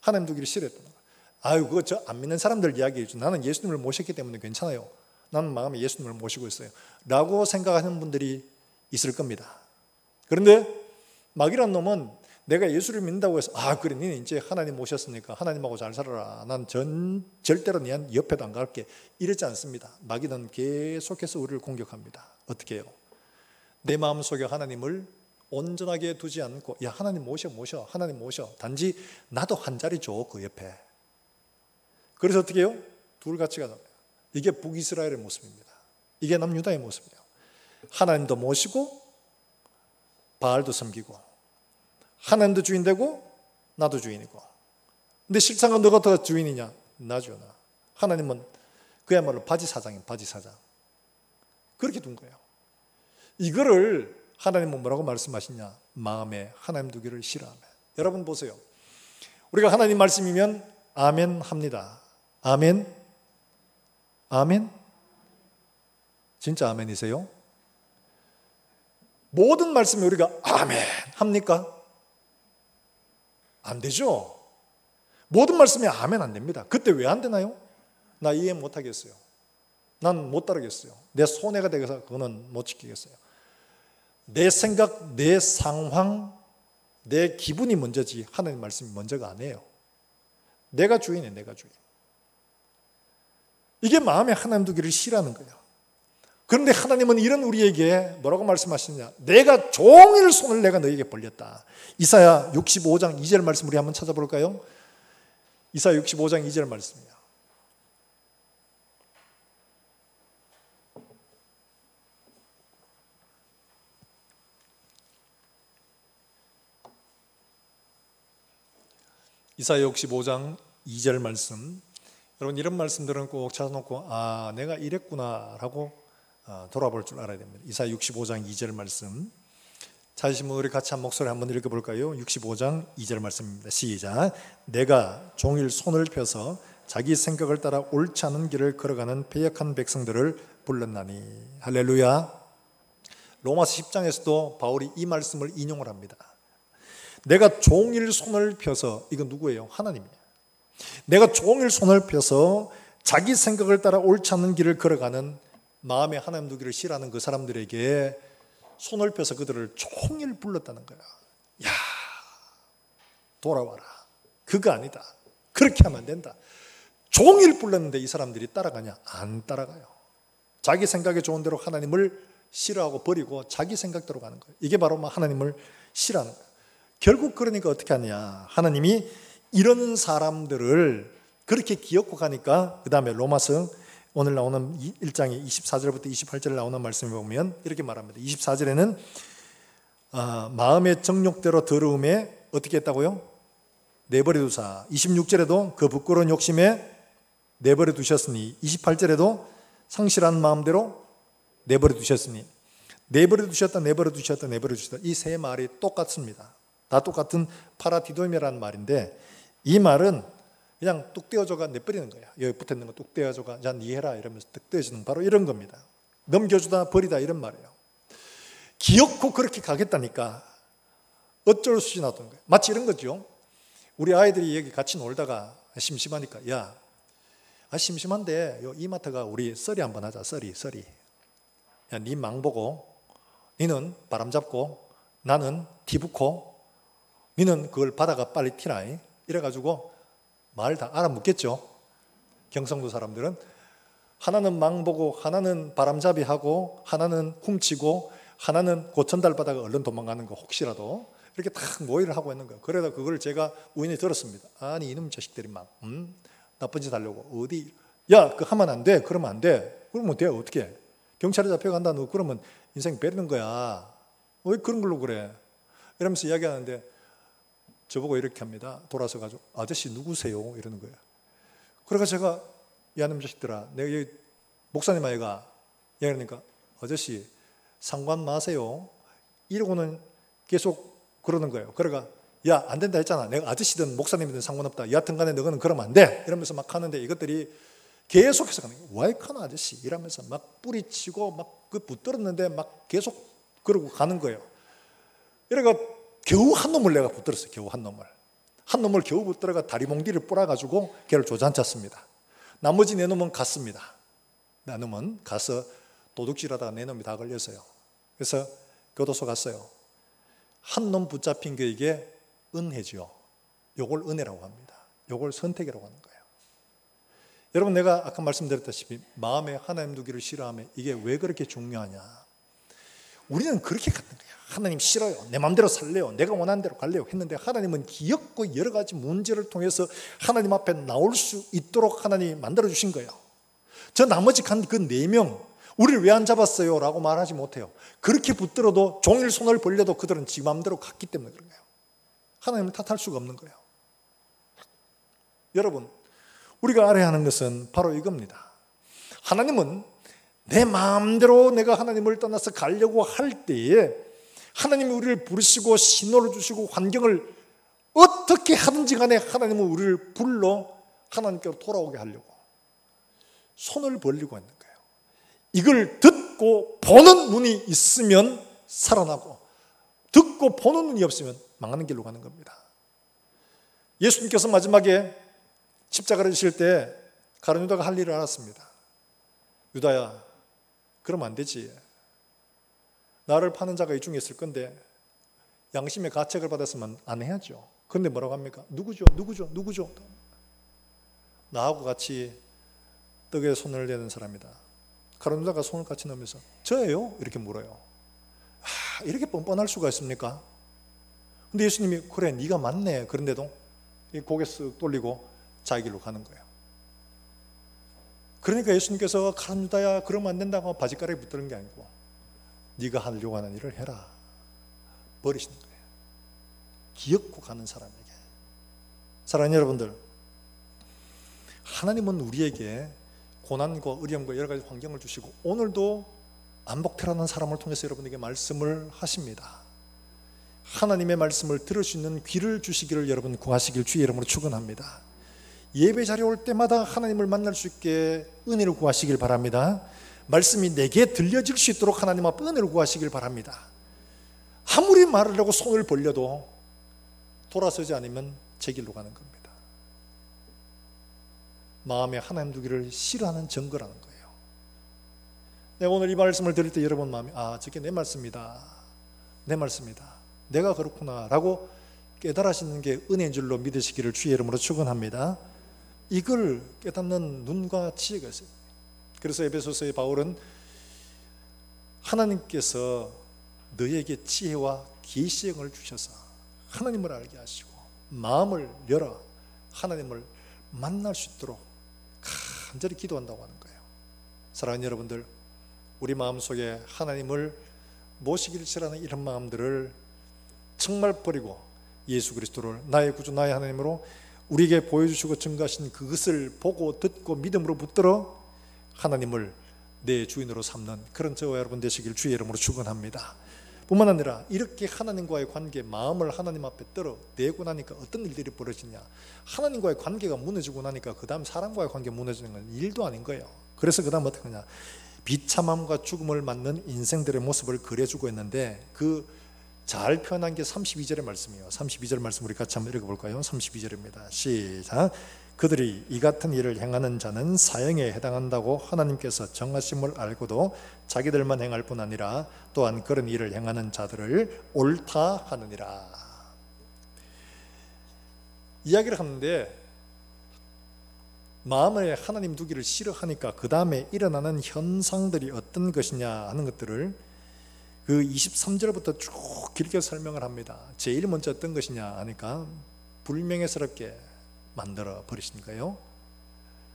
하나님 두기를 싫어했다는 거예요. 그거 저 안 믿는 사람들 이야기해줘. 나는 예수님을 모셨기 때문에 괜찮아요. 나는 마음에 예수님을 모시고 있어요. 라고 생각하는 분들이 있을 겁니다. 그런데 마귀란 놈은 내가 예수를 믿는다고 해서 그래 니는 이제 하나님 모셨으니까 하나님하고 잘 살아라. 난 절대로 네 옆에도 안 갈게. 이러지 않습니다. 마귀는 계속해서 우리를 공격합니다. 어떻게 해요? 내 마음속에 하나님을 온전하게 두지 않고 하나님 모셔 하나님 모셔. 단지 나도 한 자리 줘 그 옆에. 그래서 어떻게 해요? 둘 같이 가잖아요. 이게 북이스라엘의 모습입니다. 이게 남유다의 모습이에요. 하나님도 모시고 바알도 섬기고 하나님도 주인 되고 나도 주인이고. 근데 실상은 너가 더 주인이냐? 나죠. 나. 하나님은 그야말로 바지 사장이에요. 바지 사장. 그렇게 둔 거예요. 이거를 하나님은 뭐라고 말씀하시냐? 마음에 하나님 두기를 싫어하면. 여러분 보세요. 우리가 하나님 말씀이면 아멘 합니다. 아멘? 아멘? 진짜 아멘이세요? 모든 말씀에 우리가 아멘 합니까? 안 되죠. 모든 말씀에 아멘 안 됩니다. 그때 왜 안 되나요? 나 이해 못 하겠어요. 난 못 따르겠어요. 내 손해가 되어서 그거는 못 지키겠어요. 내 생각, 내 상황, 내 기분이 먼저지 하나님 말씀이 먼저가 아니에요. 내가 주인이에요. 내가 주인. 이게 마음에 하나님 두기를 싫어하는 거예요. 그런데 하나님은 이런 우리에게 뭐라고 말씀하시느냐? 내가 종일 손을 내가 너에게 벌렸다. 이사야 65장 2절 말씀 우리 한번 찾아볼까요? 이사야 65장 2절 말씀이야. 이사야 65장 2절 말씀. 여러분 이런 말씀들은 꼭 찾아놓고 아 내가 이랬구나 라고 돌아볼 줄 알아야 됩니다. 이사야 65장 2절 말씀 찾으시면 우리 같이 한 목소리 한번 읽어볼까요? 65장 2절 말씀입니다. 시작. 내가 종일 손을 펴서 자기 생각을 따라 옳지 않은 길을 걸어가는 패역한 백성들을 불렀나니. 할렐루야. 로마서 10장에서도 바울이 이 말씀을 인용을 합니다. 내가 종일 손을 펴서, 이건 누구예요? 하나님이에요. 내가 종일 손을 펴서 자기 생각을 따라 옳지 않은 길을 걸어가는 마음에 하나님 두기를 싫어하는 그 사람들에게 손을 펴서 그들을 종일 불렀다는 거야. 야, 돌아와라. 그거 아니다. 그렇게 하면 안 된다. 종일 불렀는데 이 사람들이 따라가냐? 안 따라가요. 자기 생각에 좋은 대로 하나님을 싫어하고 버리고 자기 생각대로 가는 거예요. 이게 바로 하나님을 싫어하는 거예요. 결국 그러니까 어떻게 하냐? 하나님이 이런 사람들을 그렇게 기억고 가니까 그 다음에 로마서 오늘 나오는 1장의 24절부터 28절에 나오는 말씀을 보면 이렇게 말합니다. 24절에는 마음의 정욕대로 더러움에 어떻게 했다고요? 내버려 두사. 26절에도 그 부끄러운 욕심에 내버려 두셨으니, 28절에도 상실한 마음대로 내버려 두셨으니, 내버려 두셨다, 내버려 두셨다, 내버려 두셨다. 이 세 말이 똑같습니다. 다 똑같은 파라디도임이라는 말인데 이 말은 그냥 뚝 떼어줘가 내버리는 거야. 여기 붙어있는 거 뚝 떼어줘가 자 니 해라 이러면서 뚝 떼어주는 바로 이런 겁니다. 넘겨주다 버리다 이런 말이에요. 기어코 그렇게 가겠다니까 어쩔 수 없이 놔둔 거예요. 마치 이런 거죠. 우리 아이들이 여기 같이 놀다가 심심하니까 야 심심한데 요 이마트가 우리 썰이 한번 하자. 썰이 야 니 망 보고 니는 바람 잡고 나는 뒤붓고 니는 그걸 받아가 빨리 티라. 이래가지고 말 다 알아묻겠죠. 경상도 사람들은 하나는 망보고 하나는 바람잡이하고 하나는 훔치고 하나는 고천달 받아가 얼른 도망가는 거 혹시라도 이렇게 딱 모의를 하고 있는 거예요. 그래서 그걸 제가 우연히 들었습니다. 아니 이놈 자식들이 막 나쁜 짓 하려고 어디 야 그거 하면 안 돼. 그러면 안 돼. 그러면 돼요. 어떻게 경찰에 잡혀간다. 너 그러면 인생 베리는 거야. 왜 그런 걸로 그래. 이러면서 이야기하는데 저보고 이렇게 합니다. 돌아서 가지고 아저씨 누구세요? 이러는 거예요. 그래서 제가 야 놈 자식들아 내가 여기 목사님 아이가 이러니까 아저씨 상관 마세요. 이러고는 계속 그러는 거예요. 그러니까 야 안 된다 했잖아. 내가 아저씨든 목사님이든 상관없다. 여하튼 간에 너는 그러면 안 돼. 이러면서 막 하는데 이것들이 계속해서 가는 거예요. 와이카나 아저씨 이러면서 막 뿌리치고 막 그 붙들었는데 막 계속 그러고 가는 거예요. 이러니까 겨우 한 놈을 내가 붙들었어요. 겨우 한 놈을 겨우 붙들어가 다리몽디를 뿌려가지고 걔를 조잔쳤습니다. 나머지 네 놈은 갔습니다. 네 놈은 가서 도둑질하다가 네 놈이 다 걸렸어요. 그래서 교도소 갔어요. 한 놈 붙잡힌 그에게 은혜죠. 요걸 은혜라고 합니다. 요걸 선택이라고 하는 거예요. 여러분 내가 아까 말씀드렸다시피 마음에 하나님 두기를 싫어하면 이게 왜 그렇게 중요하냐. 우리는 그렇게 갖는 거야. 하나님 싫어요. 내 마음대로 살래요. 내가 원하는 대로 갈래요. 했는데 하나님은 기엽고 여러 가지 문제를 통해서 하나님 앞에 나올 수 있도록 하나님이 만들어주신 거예요. 저 나머지 간 그 4명 우리를 왜 안 잡았어요? 라고 말하지 못해요. 그렇게 붙들어도 종일 손을 벌려도 그들은 지 마음대로 갔기 때문에 그런 거예요. 하나님을 탓할 수가 없는 거예요. 여러분 우리가 알아야 하는 것은 바로 이겁니다. 하나님은 내 마음대로 내가 하나님을 떠나서 가려고 할 때에 하나님이 우리를 부르시고 신호를 주시고 환경을 어떻게 하든지 간에 하나님은 우리를 불러 하나님께로 돌아오게 하려고 손을 벌리고 있는 거예요. 이걸 듣고 보는 눈이 있으면 살아나고 듣고 보는 눈이 없으면 망하는 길로 가는 겁니다. 예수님께서 마지막에 십자가를 지실 때 가룟 유다가 할 일을 알았습니다. 유다야, 그러면 안 되지. 나를 파는 자가 이 중에 있을 건데 양심의 가책을 받았으면 안 해야죠. 그런데 뭐라고 합니까? 누구죠? 나하고 같이 떡에 손을 대는 사람이다. 가룟 유다가 손을 같이 넣으면서 저예요? 이렇게 물어요. 이렇게 뻔뻔할 수가 있습니까? 근데 예수님이 그래 네가 맞네. 그런데도 고개 쓱 돌리고 자기 길로 가는 거예요. 그러니까 예수님께서 가룟 유다야 그러면 안 된다고 바지가락에 붙드는 게 아니고 네가 하려고 하는 일을 해라. 버리시는 거예요. 기어코 가는 사람에게. 사랑하는 여러분들, 하나님은 우리에게 고난과 어려움과 여러 가지 환경을 주시고 오늘도 안복태라는 사람을 통해서 여러분에게 말씀을 하십니다. 하나님의 말씀을 들을 수 있는 귀를 주시기를 여러분 구하시길 주의 이름으로 축원합니다. 예배 자리에 올 때마다 하나님을 만날 수 있게 은혜를 구하시길 바랍니다. 말씀이 내게 들려질 수 있도록 하나님 앞에 은혜를 구하시길 바랍니다. 아무리 말하려고 손을 벌려도 돌아서지 않으면 제 길로 가는 겁니다. 마음에 하나님 두기를 싫어하는 증거라는 거예요. 내가 오늘 이 말씀을 들을 때 여러분 마음이 저게 내 말씀이다. 내 말씀이다. 내가 그렇구나 라고 깨달으시는 게 은혜인 줄로 믿으시기를 주의 이름으로 축원합니다. 이걸 깨닫는 눈과 지혜가 있어요. 그래서 에베소서의 바울은 하나님께서 너에게 지혜와 계시의 영을 주셔서 하나님을 알게 하시고 마음을 열어 하나님을 만날 수 있도록 간절히 기도한다고 하는 거예요. 사랑하는 여러분들, 우리 마음속에 하나님을 모시기를 싫어하는 이런 마음들을 정말 버리고 예수 그리스도를 나의 구주 나의 하나님으로 우리에게 보여주시고 증거하신 그것을 보고 듣고 믿음으로 붙들어 하나님을 내 주인으로 삼는 그런 저와 여러분 되시길 주의 이름으로 축원합니다. 뿐만 아니라 이렇게 하나님과의 관계, 마음을 하나님 앞에 떨어내고 나니까 어떤 일들이 벌어지냐, 하나님과의 관계가 무너지고 나니까 그 다음 사람과의 관계가 무너지는 건 일도 아닌 거예요. 그래서 그 다음 어떻게 하냐, 비참함과 죽음을 맞는 인생들의 모습을 그려주고 있는데 그 잘 표현한 게 32절의 말씀이에요. 32절 말씀 우리 같이 한번 읽어볼까요? 32절입니다. 시작. 그들이 이 같은 일을 행하는 자는 사형에 해당한다고 하나님께서 정하심을 알고도 자기들만 행할 뿐 아니라 또한 그런 일을 행하는 자들을 옳다 하느니라. 이야기를 하는데 마음에 하나님 두기를 싫어하니까 그 다음에 일어나는 현상들이 어떤 것이냐 하는 것들을 그 23절부터 쭉 길게 설명을 합니다. 제일 먼저 어떤 것이냐 하니까 불명예스럽게 만들어 버리신 거예요.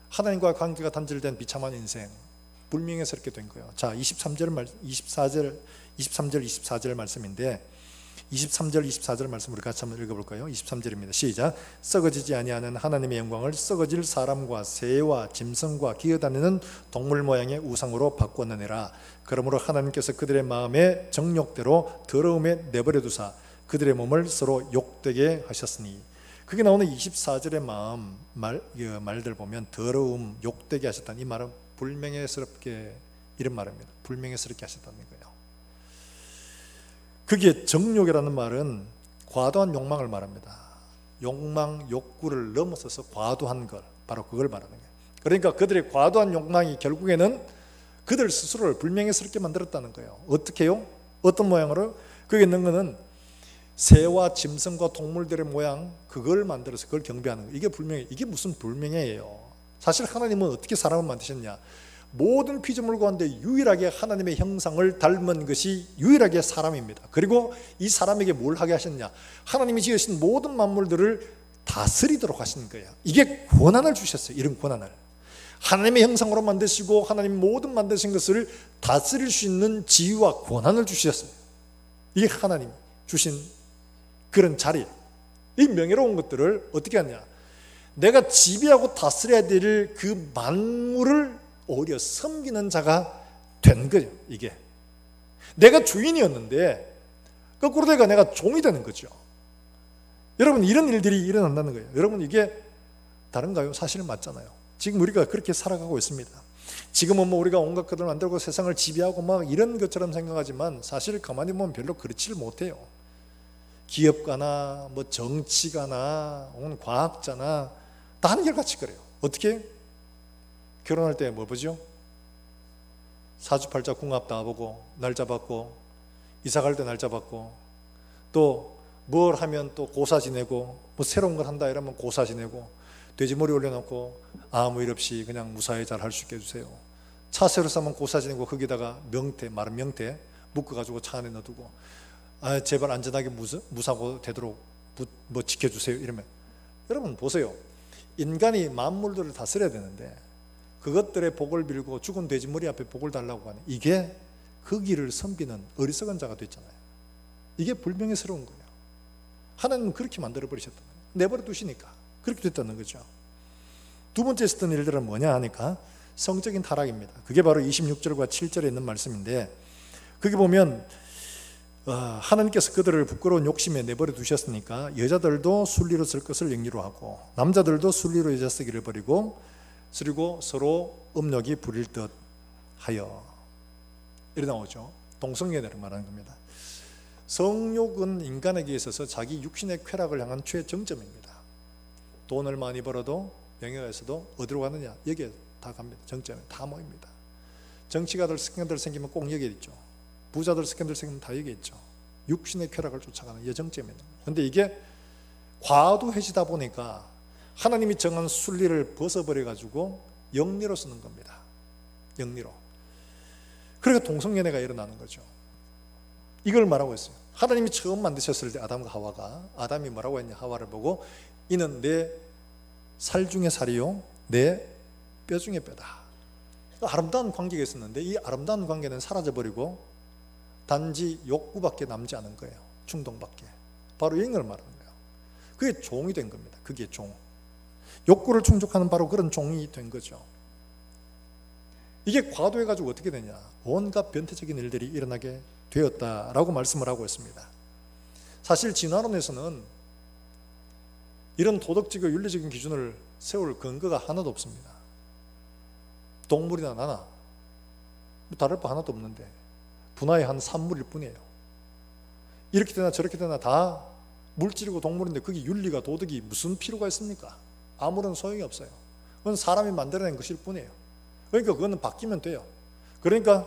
하나님과의 관계가 단절된 비참한 인생, 불명예스럽게 된 거예요. 자, 23절 24절 말씀인데 23절 24절 말씀 우리 같이 한번 읽어볼까요? 23절입니다. 시작. 썩어지지 아니하는 하나님의 영광을 썩어질 사람과 새와 짐승과 기어다니는 동물 모양의 우상으로 바꾸었느니라. 그러므로 하나님께서 그들의 마음의 정욕대로 더러움에 내버려 두사 그들의 몸을 서로 욕되게 하셨으니. 그게 나오는 24절의 말들 보면 더러움, 욕되게 하셨다는 이 말은 불명예스럽게 이런 말입니다. 불명예스럽게 하셨다는 거예요. 그게 정욕이라는 말은 과도한 욕망을 말합니다. 욕망, 욕구를 넘어서서 과도한 것, 바로 그걸 말하는 거예요. 그러니까 그들의 과도한 욕망이 결국에는 그들 스스로를 불명예스럽게 만들었다는 거예요. 어떻게 해요? 어떤 모양으로? 그게 있는 거는 새와 짐승과 동물들의 모양, 그걸 만들어서 그걸 경배하는 거예요. 이게 무슨 불명예예요. 사실 하나님은 어떻게 사람을 만드셨냐? 모든 피조물 가운데 유일하게 하나님의 형상을 닮은 것이 유일하게 사람입니다. 그리고 이 사람에게 뭘 하게 하셨냐? 하나님이 지으신 모든 만물들을 다스리도록 하신 거예요. 이게 권한을 주셨어요. 이런 권한을. 하나님의 형상으로 만드시고 하나님 모든 만드신 것을 다스릴 수 있는 지위와 권한을 주셨어요. 이게 하나님 주신 그런 자리. 이 명예로운 것들을 어떻게 하냐? 내가 지배하고 다스려야 될 그 만물을 오히려 섬기는 자가 된 거예요. 이게 내가 주인이었는데 거꾸로 내가 종이 되는 거죠. 여러분, 이런 일들이 일어난다는 거예요. 여러분, 이게 다른가요? 사실은 맞잖아요. 지금 우리가 그렇게 살아가고 있습니다. 지금은 우리가 온갖 것들을 만들고 세상을 지배하고 막 이런 것처럼 생각하지만 사실 가만히 보면 별로 그렇지를 못해요. 기업가나 뭐 정치가나 혹은 과학자나 다 한결같이 그래요. 어떻게? 결혼할 때 뭐 보죠? 사주팔자 궁합 다 보고 날 잡았고, 이사 갈 때 날 잡았고, 또 뭘 하면 또 고사 지내고, 뭐 새로운 걸 한다 이러면 고사 지내고, 돼지머리 올려놓고 아무 일 없이 그냥 무사히 잘 할 수 있게 해주세요. 차 새로 사면 고사 지내고 거기다가 명태, 마른 명태 묶어가지고 차 안에 넣어두고, 아 제발 안전하게 무사고 되도록 뭐 지켜주세요 이러면, 여러분 보세요. 인간이 만물들을 다스려야 되는데 그것들의 복을 빌고 죽은 돼지머리 앞에 복을 달라고 하는, 이게 그 길을 섬기는 어리석은 자가 됐잖아요. 이게 불명예스러운 거예요. 하나님은 그렇게 만들어 버리셨단 말이에요. 내버려 두시니까 그렇게 됐다는 거죠. 두 번째 있었던 일들은 뭐냐 하니까 성적인 타락입니다. 그게 바로 26절과 7절에 있는 말씀인데, 거기 보면 하나님께서 그들을 부끄러운 욕심에 내버려 두셨으니까 여자들도 순리로 쓸 것을 영리로 하고 남자들도 순리로 여자 쓰기를 버리고 그리고 서로 음욕이 부릴 듯 하여, 이래 나오죠. 동성애를 말하는 겁니다. 성욕은 인간에게 있어서 자기 육신의 쾌락을 향한 최정점입니다. 돈을 많이 벌어도 명예가 있어도 어디로 가느냐? 여기에 다 갑니다. 정점에 다 모입니다. 정치가들 스캔들 생기면 꼭 여기에 있죠. 부자들 스캔들 생기면 다 여기에 있죠. 육신의 쾌락을 쫓아가는 여정점에 있는 거예요. 그런데 이게 과도해지다 보니까 하나님이 정한 순리를 벗어버려 가지고 영리로 쓰는 겁니다. 영리로. 그러니까 동성연애가 일어나는 거죠. 이걸 말하고 있어요. 하나님이 처음 만드셨을 때 아담과 하와가, 아담이 뭐라고 했냐? 하와를 보고 이는 내 살 중에 살이요 내 뼈 중에 뼈다. 아름다운 관계가 있었는데 이 아름다운 관계는 사라져버리고 단지 욕구밖에 남지 않은 거예요. 충동밖에. 바로 이걸 말하는 거예요. 그게 종이 된 겁니다. 그게 종. 욕구를 충족하는 바로 그런 종이 된 거죠. 이게 과도해가지고 어떻게 되냐? 온갖 변태적인 일들이 일어나게 되었다라고 말씀을 하고 있습니다. 사실 진화론에서는 이런 도덕적이고 윤리적인 기준을 세울 근거가 하나도 없습니다. 동물이나 나나 다를 바 하나도 없는데 분화의 한 산물일 뿐이에요. 이렇게 되나 저렇게 되나 다 물질이고 동물인데 그게 윤리가 도덕이 무슨 필요가 있습니까? 아무런 소용이 없어요. 그건 사람이 만들어낸 것일 뿐이에요. 그러니까 그거는 바뀌면 돼요. 그러니까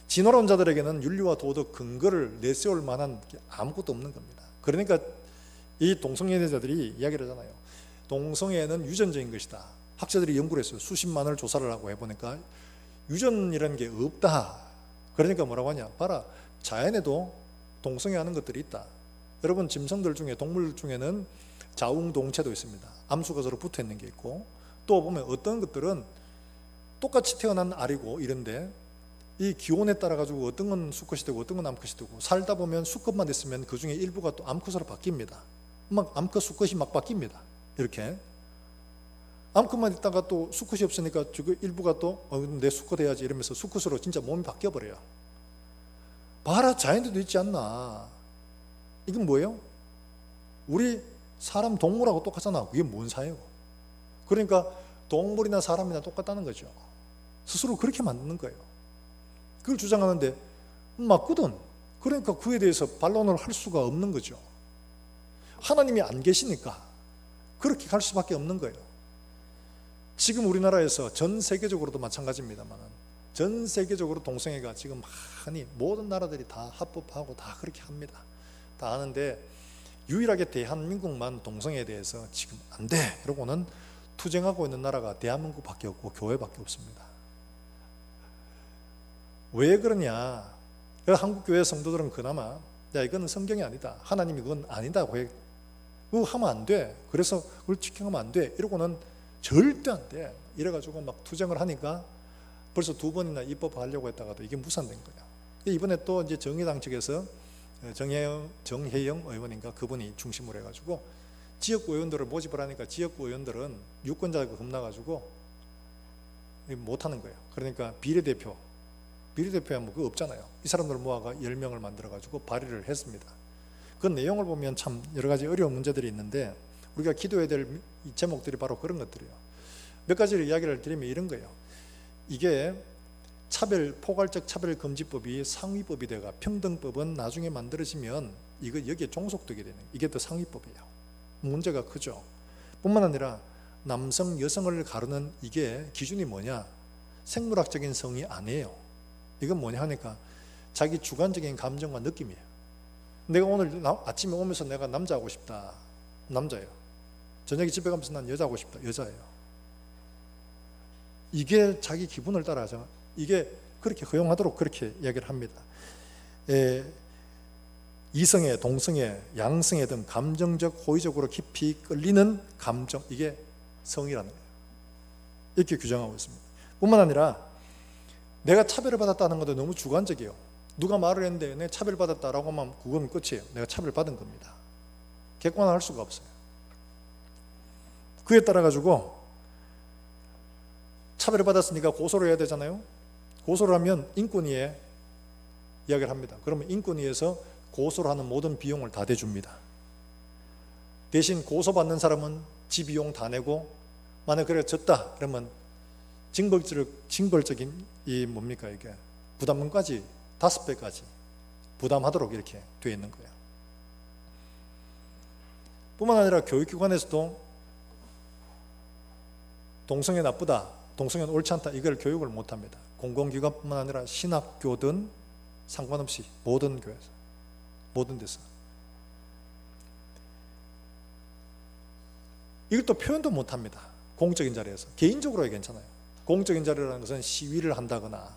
진화론자들에게는 윤리와 도덕 근거를 내세울 만한 게 아무것도 없는 겁니다. 그러니까 이 동성애자들이 이야기를 하잖아요. 동성애는 유전적인 것이다. 학자들이 연구를 했어요. 수십만을 조사를 하고 해보니까 유전이라는 게 없다. 그러니까 뭐라고 하냐? 봐라, 자연에도 동성애하는 것들이 있다. 여러분, 짐승들 중에, 동물 중에는 자웅동체도 있습니다. 암수가 서로 붙어 있는 게 있고, 또 보면 어떤 것들은 똑같이 태어난 알이고 이런데 이 기온에 따라 가지고 어떤 건 수컷이 되고 어떤 건 암컷이 되고, 살다 보면 수컷만 있으면 그 중에 일부가 또 암컷으로 바뀝니다. 막 암컷 수컷이 막 바뀝니다. 이렇게 암컷만 있다가 또 수컷이 없으니까 일부가 또 내 수컷 해야지 이러면서 수컷으로 진짜 몸이 바뀌어 버려요. 봐라, 자연에도 있지 않나. 이건 뭐예요? 우리 사람 동물하고 똑같잖아. 그게 뭔 사예요? 그러니까 동물이나 사람이나 똑같다는 거죠. 스스로 그렇게 만드는 거예요. 그걸 주장하는데 맞거든. 그러니까 그에 대해서 반론을 할 수가 없는 거죠. 하나님이 안 계시니까 그렇게 갈 수밖에 없는 거예요. 지금 우리나라에서 전 세계적으로도 마찬가지입니다만, 전 세계적으로 동성애가 지금 많이 모든 나라들이 다 합법하고 다 그렇게 합니다. 다 하는데 유일하게 대한민국만 동성애에 대해서 지금 안 돼 이러고는 투쟁하고 있는 나라가 대한민국밖에 없고 교회밖에 없습니다. 왜 그러냐? 한국교회 성도들은 그나마 야, 이거는 성경이 아니다, 하나님이 그건 아니다고 해. 그거 하면 안 돼, 그래서 그걸 지켜가면 안 돼 이러고는 절대 안 돼 이래가지고 막 투쟁을 하니까 벌써 2번이나 입법하려고 했다가도 이게 무산된 거야. 이번에 또 이제 정의당 측에서 정혜영 의원인가 그분이 중심으로 해가지고 지역구 의원들을 모집을 하니까 지역구 의원들은 유권자가 겁나가지고 못하는 거예요. 그러니까 비례대표야 뭐 그거 없잖아요. 이 사람들 모아가 10명을 만들어가지고 발의를 했습니다. 그 내용을 보면 참 여러 가지 어려운 문제들이 있는데 우리가 기도해야 될 제목들이 바로 그런 것들이에요. 몇 가지를 이야기를 드리면 이런 거예요. 이게 포괄적 차별금지법이 상위법이 돼가 평등법은 나중에 만들어지면 이거 여기에 종속되게 되는 이게 더 상위법이에요. 문제가 크죠. 뿐만 아니라 남성, 여성을 가르는 이게 기준이 뭐냐? 생물학적인 성이 아니에요. 이건 뭐냐 하니까 자기 주관적인 감정과 느낌이에요. 내가 오늘 아침에 오면서 내가 남자 하고 싶다. 남자예요. 저녁에 집에 가면서 난 여자 하고 싶다. 여자예요. 이게 자기 기분을 따라하죠. 이게 그렇게 허용하도록 그렇게 이야기를 합니다. 이성애, 동성애, 양성애 등 감정적, 호의적으로 깊이 끌리는 감정, 이게 성이라는 거예요. 이렇게 규정하고 있습니다. 뿐만 아니라 내가 차별을 받았다는 것도 너무 주관적이에요. 누가 말을 했는데 내가 차별받았다라고 하면 그건 끝이에요. 내가 차별받은 겁니다. 객관화할 수가 없어요. 그에 따라 가지고 차별을 받았으니까 고소를 해야 되잖아요. 고소를 하면 인권위에 이야기를 합니다. 그러면 인권위에서 고소를 하는 모든 비용을 다 대줍니다. 대신 고소받는 사람은 지 비용 다 내고, 만약 그래 졌다 그러면 징벌적인 이 뭡니까 이게 부담금까지 5배까지 부담하도록 이렇게 되어 있는 거예요. 뿐만 아니라 교육기관에서도 동성애 나쁘다, 동성애는 옳지 않다, 이걸 교육을 못합니다. 공공기관뿐만 아니라 신학교든 상관없이 모든 교회에서, 모든 데서. 이것도 표현도 못합니다. 공적인 자리에서. 개인적으로야 괜찮아요. 공적인 자리라는 것은 시위를 한다거나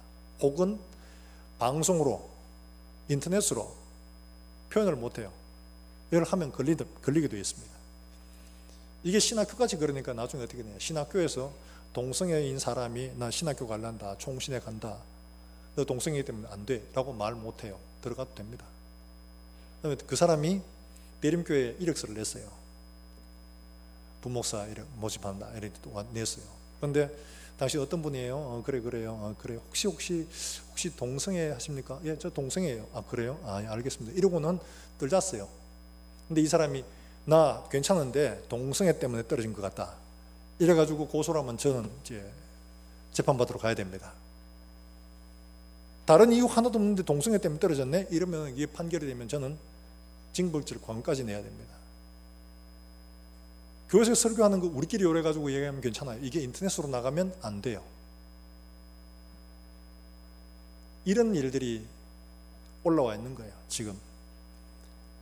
혹은 방송으로, 인터넷으로 표현을 못해요. 이걸 하면 걸리게 되어 있습니다. 이게 신학교까지 그러니까 나중에 어떻게 되냐. 신학교에서 동성애인 사람이 나 신학교 갈란다, 총신에 간다, 너 동성애이기 때문에 안 돼 라고 말 못해요. 들어가도 됩니다. 그다음에 그 사람이 대림교회에 이력서를 냈어요. 부목사 이력 모집한다 이렇게 냈어요. 그런데 당시 어떤 분이에요? 그래요. 그래요. 혹시 동성애 하십니까? 예, 저 동성애예요. 아, 그래요? 아, 예, 알겠습니다. 이러고는 떨잤어요. 근데 이 사람이 나 괜찮은데 동성애 때문에 떨어진 것 같다. 이래가지고 고소를 하면 저는 이제 재판받으러 가야 됩니다. 다른 이유 하나도 없는데 동성애 때문에 떨어졌네? 이러면 이게 판결이 되면 저는 징벌적 과금까지 내야 됩니다. 교회에서 설교하는 거 우리끼리 요래가지고 얘기하면 괜찮아요. 이게 인터넷으로 나가면 안 돼요. 이런 일들이 올라와 있는 거예요, 지금.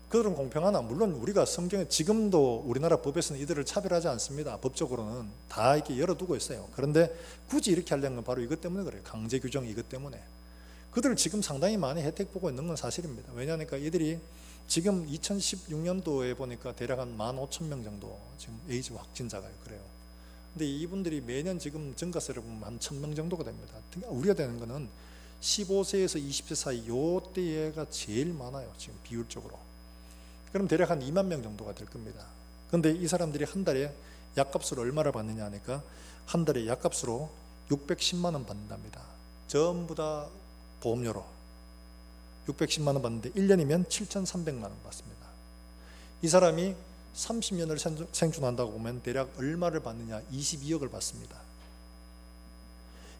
그들은 공평하나? 물론 우리가 성경에 지금도 우리나라 법에서는 이들을 차별하지 않습니다. 법적으로는 다 이렇게 열어두고 있어요. 그런데 굳이 이렇게 하려는 건 바로 이것 때문에 그래요. 강제 규정 이것 때문에. 그들 지금 상당히 많이 혜택 보고 있는 건 사실입니다. 왜냐하니까 이들이 지금 2016년도에 보니까 대략 한 15,000명 정도 지금 에이즈 확진자가 그래요. 근데 이분들이 매년 지금 증가세를 보면 한 1,000명 정도가 됩니다. 우려가 되는 거는 15세에서 20세 사이 요때가 제일 많아요. 지금 비율적으로. 그럼 대략 한 2만 명 정도가 될 겁니다. 그런데 이 사람들이 한 달에 약값으로 얼마를 받느냐 하니까 한 달에 약값으로 610만 원 받는답니다. 전부 다 보험료로 610만 원 받는데 1년이면 7,300만 원 받습니다. 이 사람이 30년을 생존한다고 보면 대략 얼마를 받느냐? 22억을 받습니다.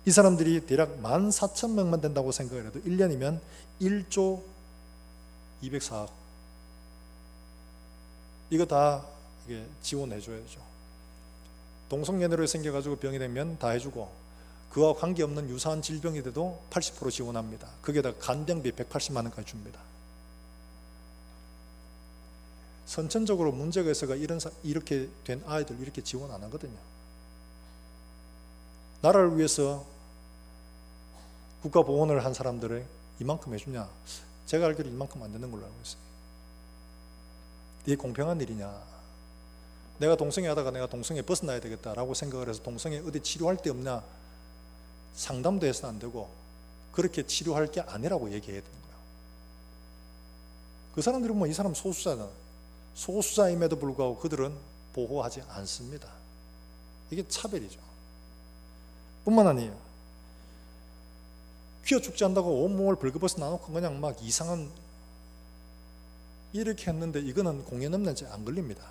이 사람들이 대략 14,000명만 된다고 생각을 해도 1년이면 1조 204억. 이거 다 이게 지원해 줘야죠. 동성애로 생겨가지고 병이 되면 다 해주고, 그와 관계없는 유사한 질병이 돼도 80% 지원합니다. 거기에다 간병비 180만 원까지 줍니다. 선천적으로 문제가 있어가 이렇게 된 아이들 이렇게 지원 안 하거든요. 나라를 위해서 국가 보훈을 한 사람들을 이만큼 해주냐? 제가 알기로 이만큼 안 되는 걸로 알고 있어요. 이게 공평한 일이냐? 내가 동성애 하다가 내가 동성애 벗어나야 되겠다라고 생각을 해서 동성애 어디 치료할 데 없냐? 상담도 해서 안 되고 그렇게 치료할 게 아니라고 얘기해야 되는 거예요. 그 사람들은 뭐 이 사람 소수자잖아. 소수자임에도 불구하고 그들은 보호하지 않습니다. 이게 차별이죠. 뿐만 아니에요. 퀴어 죽지 않다고 온몸을 벌거벗어 놔놓고 그냥 막 이상한 이렇게 했는데 이거는 공연음란죄 안 걸립니다.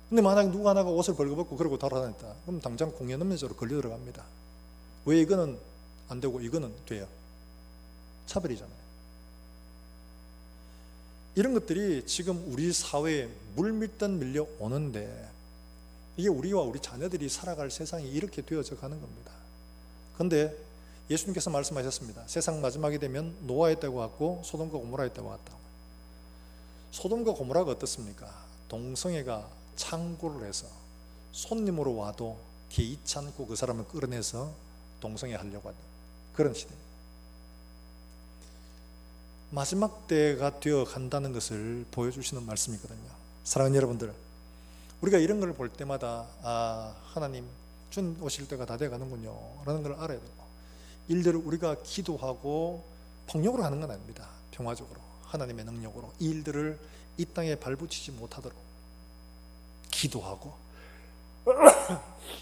근데 만약에 누구 하나가 옷을 벌거벗고 그러고 돌아다녔다. 그럼 당장 공연음란죄로 걸려 들어갑니다. 왜 이거는 안 되고 이거는 돼요? 차별이잖아요. 이런 것들이 지금 우리 사회에 물밀듯 밀려오는데 이게 우리와 우리 자녀들이 살아갈 세상이 이렇게 되어져 가는 겁니다. 그런데 예수님께서 말씀하셨습니다. 세상 마지막이 되면 노아의 때와 같고 소돔과 고모라의 때와 같다. 소돔과 고모라가 어떻습니까? 동성애가 창고를 해서 손님으로 와도 개의치 않고 그 사람을 끌어내서 동성애 하려고 하는 그런 시대입니다. 마지막 때가 되어 간다는 것을 보여주시는 말씀이거든요. 사랑하는 여러분들, 우리가 이런 걸 볼 때마다 하나님 주님 오실 때가 다 돼가는군요 라는 걸 알아야 되고, 일들을 우리가 기도하고 폭력으로 하는 건 아닙니다. 평화적으로 하나님의 능력으로 이 일들을 이 땅에 발붙이지 못하도록 기도하고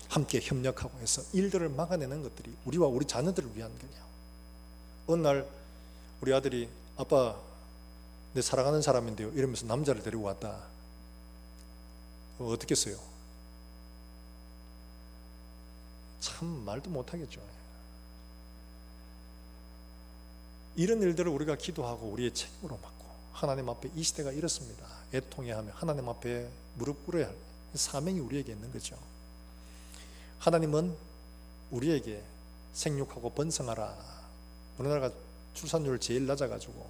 함께 협력하고 해서 일들을 막아내는 것들이 우리와 우리 자녀들을 위한 거냐. 어느 날 우리 아들이 아빠 내 사랑하는 사람인데요 이러면서 남자를 데리고 왔다. 어떻게 했어요? 참 말도 못하겠죠. 이런 일들을 우리가 기도하고 우리의 책임으로 맡고 하나님 앞에 이 시대가 이렇습니다. 애통해하며 하나님 앞에 무릎 꿇어야 할 사명이 우리에게 있는 거죠. 하나님은 우리에게 생육하고 번성하라. 우리나라가 출산율 제일 낮아가지고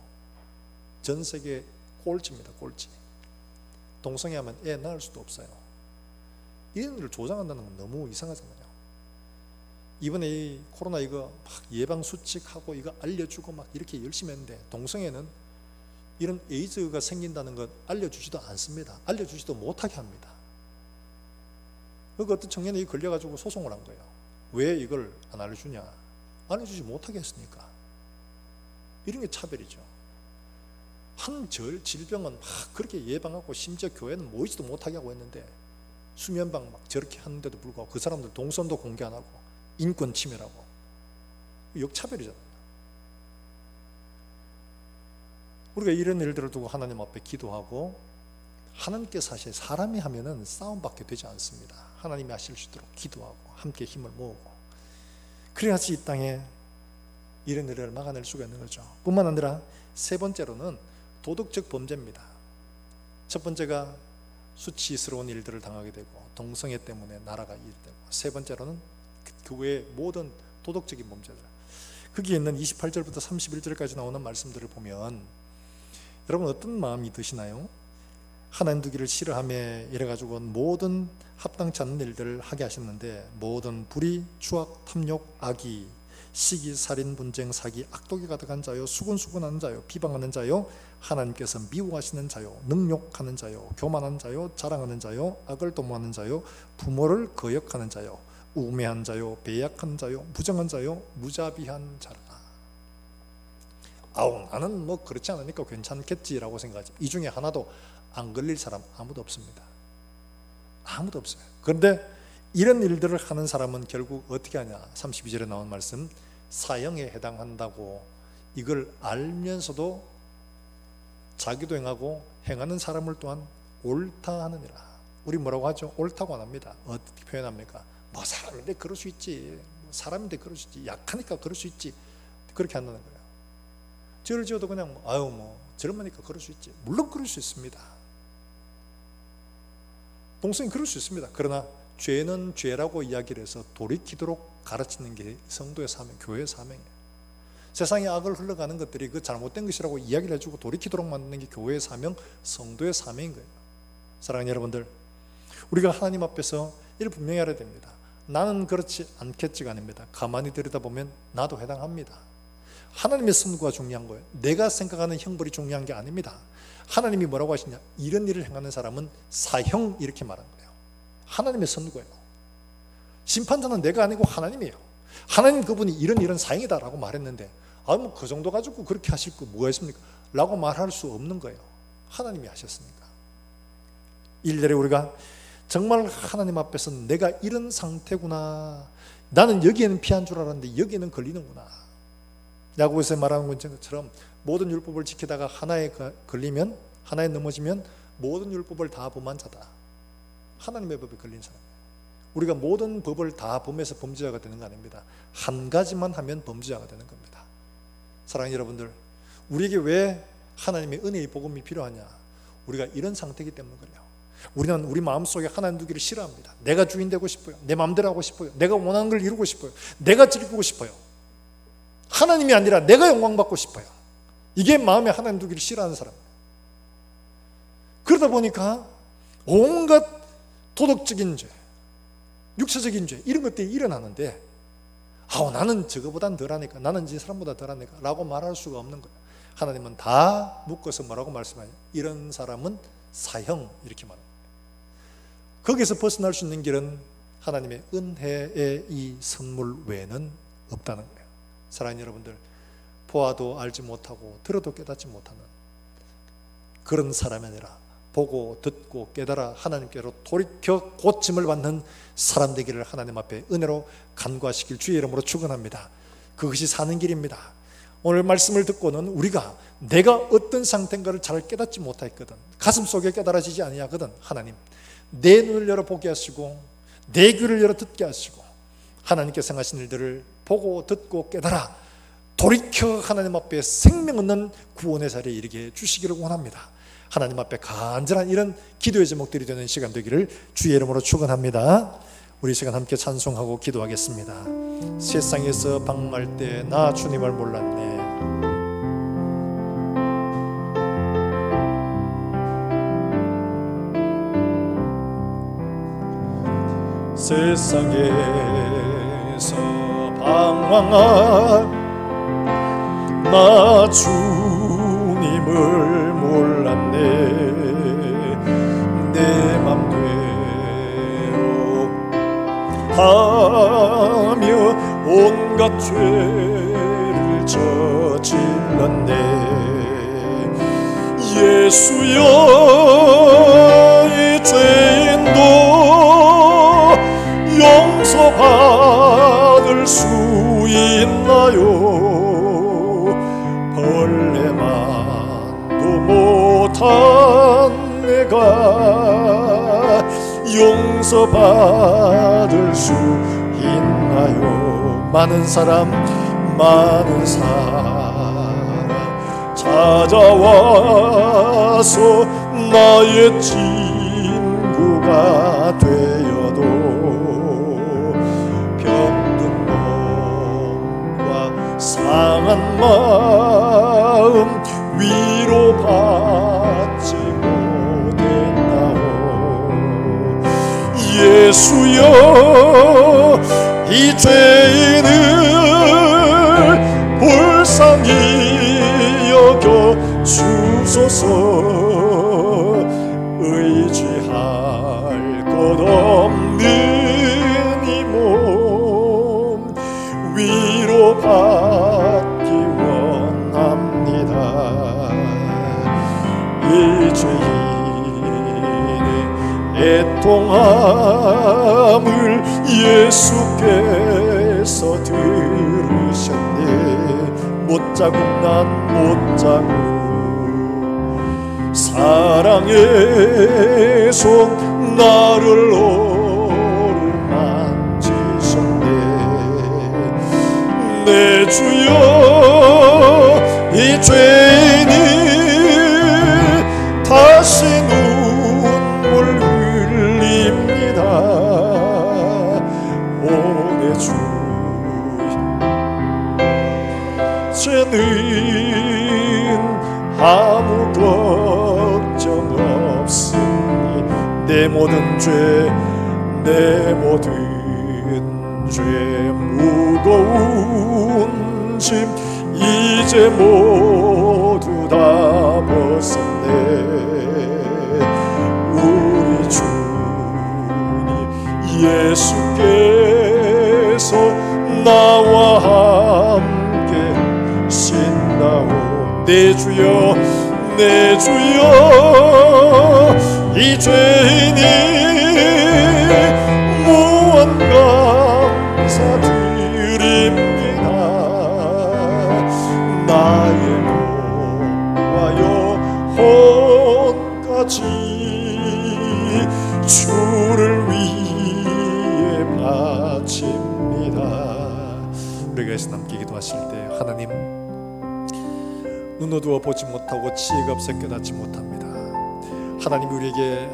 전 세계 꼴찌입니다. 꼴찌. 동성애하면 애 낳을 수도 없어요. 이런 일을 조장한다는 건 너무 이상하잖아요. 이번에 이 코로나 이거 막 예방 수칙하고 이거 알려주고 막 이렇게 열심히 했는데 동성애는 이런 에이즈가 생긴다는 것 알려주지도 않습니다. 알려주지도 못하게 합니다. 그 어떤 청년이 걸려가지고 소송을 한 거예요. 왜 이걸 안 알려주냐? 알려주지 못하게 했으니까. 이런 게 차별이죠. 한 질병은 막 그렇게 예방하고 심지어 교회는 모이지도 못하게 하고 했는데 수면방 막 저렇게 하는데도 불구하고 그 사람들 동선도 공개 안 하고 인권 침해라고. 역차별이잖아요. 우리가 이런 일들을 두고 하나님 앞에 기도하고 하나님께 사실 사람이 하면은 싸움밖에 되지 않습니다. 하나님이 하실 수 있도록 기도하고 함께 힘을 모으고 그래야지 이 땅에 이런 일을 막아낼 수가 있는 거죠. 뿐만 아니라 세 번째로는 도덕적 범죄입니다. 첫 번째가 수치스러운 일들을 당하게 되고 동성애 때문에 나라가 이익되고, 세 번째로는 교회의 모든 도덕적인 범죄들. 거기에 있는 28절부터 31절까지 나오는 말씀들을 보면 여러분 어떤 마음이 드시나요? 하나님 두기를 싫어하며 이래가지고 모든 합당치 않는 일들을 하게 하셨는데 모든 불의, 추악, 탐욕, 악의, 시기, 살인, 분쟁, 사기, 악독이 가득한 자요, 수군수군하는 자요, 비방하는 자요, 하나님께서 미워하시는 자요, 능욕하는 자요, 교만한 자요, 자랑하는 자요, 악을 도모하는 자요, 부모를 거역하는 자요, 우매한 자요, 배약한 자요, 부정한 자요, 무자비한 자라. 아우 나는 뭐 그렇지 않으니까 괜찮겠지라고 생각하지. 이 중에 하나도 안 걸릴 사람 아무도 없습니다. 아무도 없어요. 그런데 이런 일들을 하는 사람은 결국 어떻게 하냐. 32절에 나온 말씀, 사형에 해당한다고 이걸 알면서도 자기도 행하고 행하는 사람을 또한 옳다 하느니라. 우리 뭐라고 하죠? 옳다고 안 합니다. 어떻게 표현합니까? 뭐 사람인데 그럴 수 있지, 사람인데 그럴 수 있지, 약하니까 그럴 수 있지, 그렇게 한다는 거예요. 죄를 지어도 그냥 아유 뭐 저런마니까 그럴 수 있지. 물론 그럴 수 있습니다. 동성이 그럴 수 있습니다. 그러나 죄는 죄라고 이야기를 해서 돌이키도록 가르치는 게 성도의 사명, 교회의 사명이에요. 세상의 악을 흘러가는 것들이 그 잘못된 것이라고 이야기를 해주고 돌이키도록 만드는 게 교회의 사명, 성도의 사명인 거예요. 사랑하는 여러분들, 우리가 하나님 앞에서 이를 분명히 알아야 됩니다. 나는 그렇지 않겠지가 아닙니다. 가만히 들여다보면 나도 해당합니다. 하나님의 선구가 중요한 거예요. 내가 생각하는 형벌이 중요한 게 아닙니다. 하나님이 뭐라고 하시냐, 이런 일을 행하는 사람은 사형, 이렇게 말한 거예요. 하나님의 선구예요. 심판자는 내가 아니고 하나님이에요. 하나님 그분이 이런 사형이다 라고 말했는데 뭐 그 정도 가지고 그렇게 하실 거 뭐가 있습니까? 라고 말할 수 없는 거예요. 하나님이 하셨으니까. 일일이 우리가 정말 하나님 앞에서 내가 이런 상태구나, 나는 여기에는 피한 줄 알았는데 여기에는 걸리는구나. 야고보서에 말하는 것처럼 모든 율법을 지키다가 하나에 걸리면, 하나에 넘어지면 모든 율법을 다 범한 자다. 하나님의 법에 걸린 사람. 우리가 모든 법을 다 범해서 범죄자가 되는 거 아닙니다. 한 가지만 하면 범죄자가 되는 겁니다. 사랑하는 여러분들, 우리에게 왜 하나님의 은혜의 복음이 필요하냐? 우리가 이런 상태이기 때문에 그래요. 우리는 우리 마음속에 하나님 두기를 싫어합니다. 내가 주인 되고 싶어요. 내 마음대로 하고 싶어요. 내가 원하는 걸 이루고 싶어요. 내가 즐기고 싶어요. 하나님이 아니라 내가 영광받고 싶어요. 이게 마음에 하나님 두기를 싫어하는 사람이에요. 그러다 보니까 온갖 도덕적인 죄, 육체적인 죄 이런 것들이 일어나는데 나는 저거보단 덜하니까, 나는 이 사람보다 덜하니까 라고 말할 수가 없는 거예요. 하나님은 다 묶어서 뭐라고 말씀하냐? 이런 사람은 사형, 이렇게 말합니다. 거기서 벗어날 수 있는 길은 하나님의 은혜의 이 선물 외에는 없다는 거예요. 사랑하는 여러분들, 보아도 알지 못하고 들어도 깨닫지 못하는 그런 사람이 아니라 보고 듣고 깨달아 하나님께로 돌이켜 고침을 받는 사람 되기를 하나님 앞에 은혜로 간구하시길 주의 이름으로 축원합니다. 그것이 사는 길입니다. 오늘 말씀을 듣고는 우리가 내가 어떤 상태인가를 잘 깨닫지 못하거든, 가슴속에 깨달아지지 아니하거든, 하나님 내 눈을 열어 보게 하시고 내 귀를 열어 듣게 하시고 하나님께서 행하신 일들을 보고 듣고 깨달아 돌이켜 하나님 앞에 생명 없는 구원의 자리에 이르게 주시기를 원합니다. 하나님 앞에 간절한 이런 기도의 제목들이 되는 시간 되기를 주의 이름으로 축원합니다. 우리 시간 함께 찬송하고 기도하겠습니다. 세상에서 방황할 때 나 주님을 몰랐네. 세상에서 방황할 나 주님을 몰랐네. 내 맘대로 하며 온갖 죄를 저질렀네. 예수여, 이 죄인도 용서받을 수 있나요? 벌레만도 못한 내가 용서받을 수 있나요? 많은 사람 찾아와서 나의 친구가 되어도 병든 몸과 상한 마음 위로받지 못했나오. 예수여, 이 죄인을 불쌍히 여겨 주소서. 의지할 것 없는 이 몸 위로받기 원합니다. 이 죄인의 애통함을 예수께서 들으셨네. 못자국 난 못자국 사랑의 손 나를 어루만지셨네. 내 주여, 이 죄인이 다시 눈물 흘립니다. 오 내 주, 죄는 아무 걱정 없으니 내 모든 죄 무거운 짐 이제 모두 다 벗었네. 우리 주님 예수께서 나와 함께 신나오. 내 주여, 내 주여, 이 죄인이 무한 감사드립니다. 나의 몸과 영혼까지 주를 위해 바칩니다. 우리가 예수 남게 기도하실 때 하나님, 눈 어두워 보지 못하고 지혜가 없어 깨닫지 못합니다. 하나님이 우리에게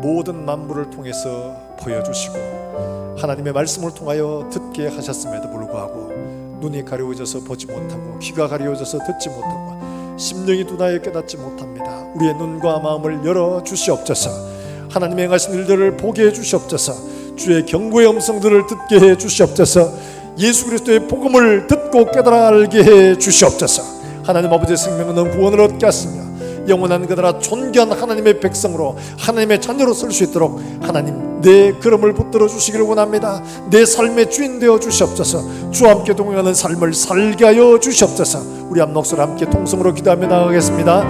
모든 만물을 통해서 보여주시고 하나님의 말씀을 통하여 듣게 하셨음에도 불구하고 눈이 가려워져서 보지 못하고 귀가 가려워져서 듣지 못하고 심령이 둔하여 깨닫지 못합니다. 우리의 눈과 마음을 열어 주시옵소서. 하나님의 행하신 일들을 보게 해 주시옵소서. 주의 경고의 음성들을 듣게 해 주시옵소서. 예수 그리스도의 복음을 듣고 깨달아 알게 해 주시옵소서. 하나님 아버지의 생명은 구원을 얻게 하시며 영원한 그들아 존귀한 하나님의 백성으로 하나님의 자녀로 설 수 있도록 하나님 내 걸음을 붙들어 주시기를 원합니다. 내 삶의 주인 되어 주시옵소서. 주와 함께 동행하는 삶을 살게 하여 주시옵소서. 우리 한 목소리 함께 통성으로 기도하며 나아가겠습니다.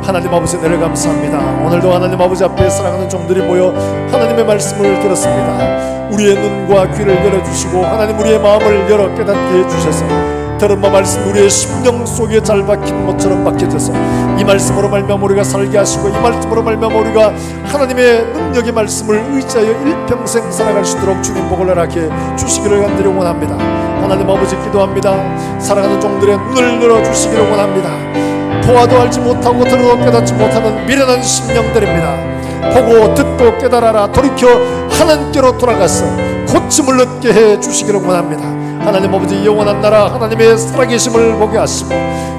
하나님 아버지 은혜를 감사합니다. 오늘도 하나님 아버지 앞에 사랑하는 종들이 모여 하나님의 말씀을 들었습니다. 우리의 눈과 귀를 열어주시고 하나님 우리의 마음을 열어 깨닫게 해주셔서 들은 말씀 우리의 심령 속에 잘 박힌 못처럼 박혀져서 이 말씀으로 말미암아 우리가 살게 하시고 이 말씀으로 말미암아 우리가 하나님의 능력의 말씀을 의지하여 일평생 살아갈 수 있도록 주님 복을 허락해 주시기를 간절히 원합니다. 하나님 아버지 기도합니다. 사랑하는 종들의 눈을 열어주시기를 원합니다. 보아도 알지 못하고 들어도 깨닫지 못하는 미련한 심령들입니다. 보고 듣고 깨달아라. 돌이켜 하나님께로 돌아가서 고침을 얻게 해 주시기를 원합니다. 하나님 아버지 영원한 나라 하나님의 살아계심을 보게 하시고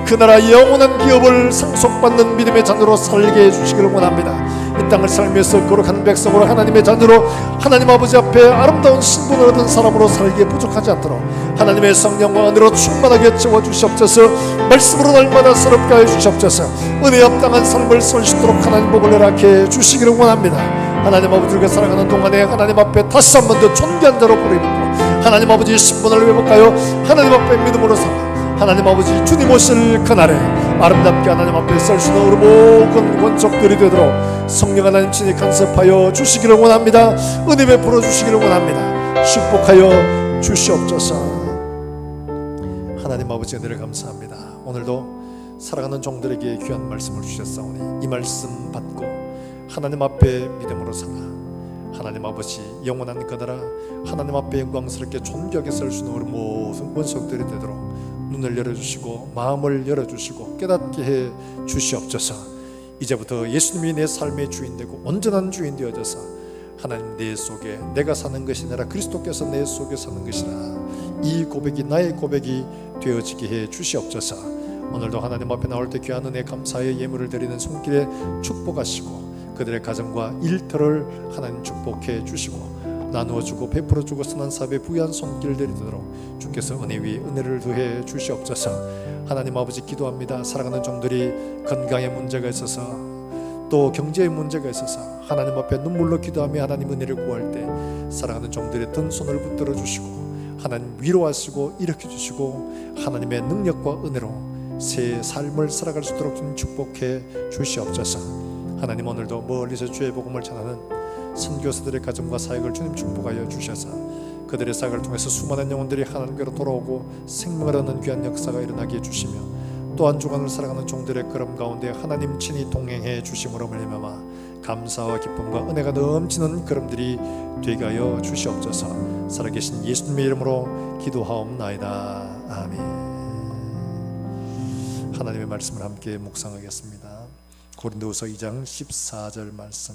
그 나라 영원한 기업을 상속받는 믿음의 자녀로 살게 해주시기를 원합니다. 이 땅을 살면서 거룩한 백성으로 하나님의 자녀로 하나님 아버지 앞에 아름다운 신분을 얻은 사람으로 살기에 부족하지 않도록 하나님의 성령과 은혜로 충만하게 채워주시옵소서. 말씀으로 날마다 새롭게 하여 주시옵소서. 은혜 합당한 삶을 살 수 있도록 하나님 복을 허락해 주시기를 원합니다. 하나님 아버지가 살아가는 동안에 하나님 앞에 다시 한 번 더 존귀한 자로 부르짖고 하나님 아버지의 신분을 회복하여 하나님 앞에 믿음으로 삼아 하나님 아버지 주님 오실 그날에 아름답게 하나님 앞에 설 수 있는 우리 모든 권속들이 되도록 성령 하나님 친히 간섭하여 주시기를 원합니다. 은혜 베풀어 주시기를 원합니다. 축복하여 주시옵소서. 하나님 아버지 은혜를 감사합니다. 오늘도 살아가는 종들에게 귀한 말씀을 주셨사오니 이 말씀 받고 하나님 앞에 믿음으로 삼아 하나님 아버지 영원한 그 나라 하나님 앞에 영광스럽게 존귀하게 설 수 있는 우리 모든 권속들이 되도록 눈을 열어주시고 마음을 열어주시고 깨닫게 해 주시옵소서. 이제부터 예수님이 내 삶의 주인 되고 온전한 주인 되어져서 하나님 내 속에 내가 사는 것이 아니라 그리스도께서 내 속에 사는 것이라 이 고백이 나의 고백이 되어지게 해 주시옵소서. 오늘도 하나님 앞에 나올 때 귀한 은혜 감사의 예물을 드리는 손길에 축복하시고 그들의 가정과 일터를 하나님 축복해 주시고 나누어주고 베풀어주고 선한 사업에 부유한 손길들이 되도록 주께서 은혜 위에 은혜를 더해 주시옵소서. 하나님 아버지 기도합니다. 사랑하는 종들이 건강에 문제가 있어서 또 경제에 문제가 있어서 하나님 앞에 눈물로 기도하며 하나님 은혜를 구할 때 사랑하는 종들의 든 손을 붙들어 주시고 하나님 위로하시고 일으켜 주시고 하나님의 능력과 은혜로 새 삶을 살아갈 수 있도록 주님 축복해 주시옵소서. 하나님 오늘도 멀리서 주의 복음을 전하는 선교사들의 가정과 사역을 주님 축복하여 주셔서 그들의 사역을 통해서 수많은 영혼들이 하나님께로 돌아오고 생명을 얻는 귀한 역사가 일어나게 해주시며 또한 주간을 살아가는 종들의 걸음 가운데 하나님 친히 동행해 주심으로 말미암아 감사와 기쁨과 은혜가 넘치는 걸음들이 되게 하여 주시옵소서. 살아계신 예수님의 이름으로 기도하옵나이다. 아멘. 하나님의 말씀을 함께 묵상하겠습니다. 고린도후서 2장 14절 말씀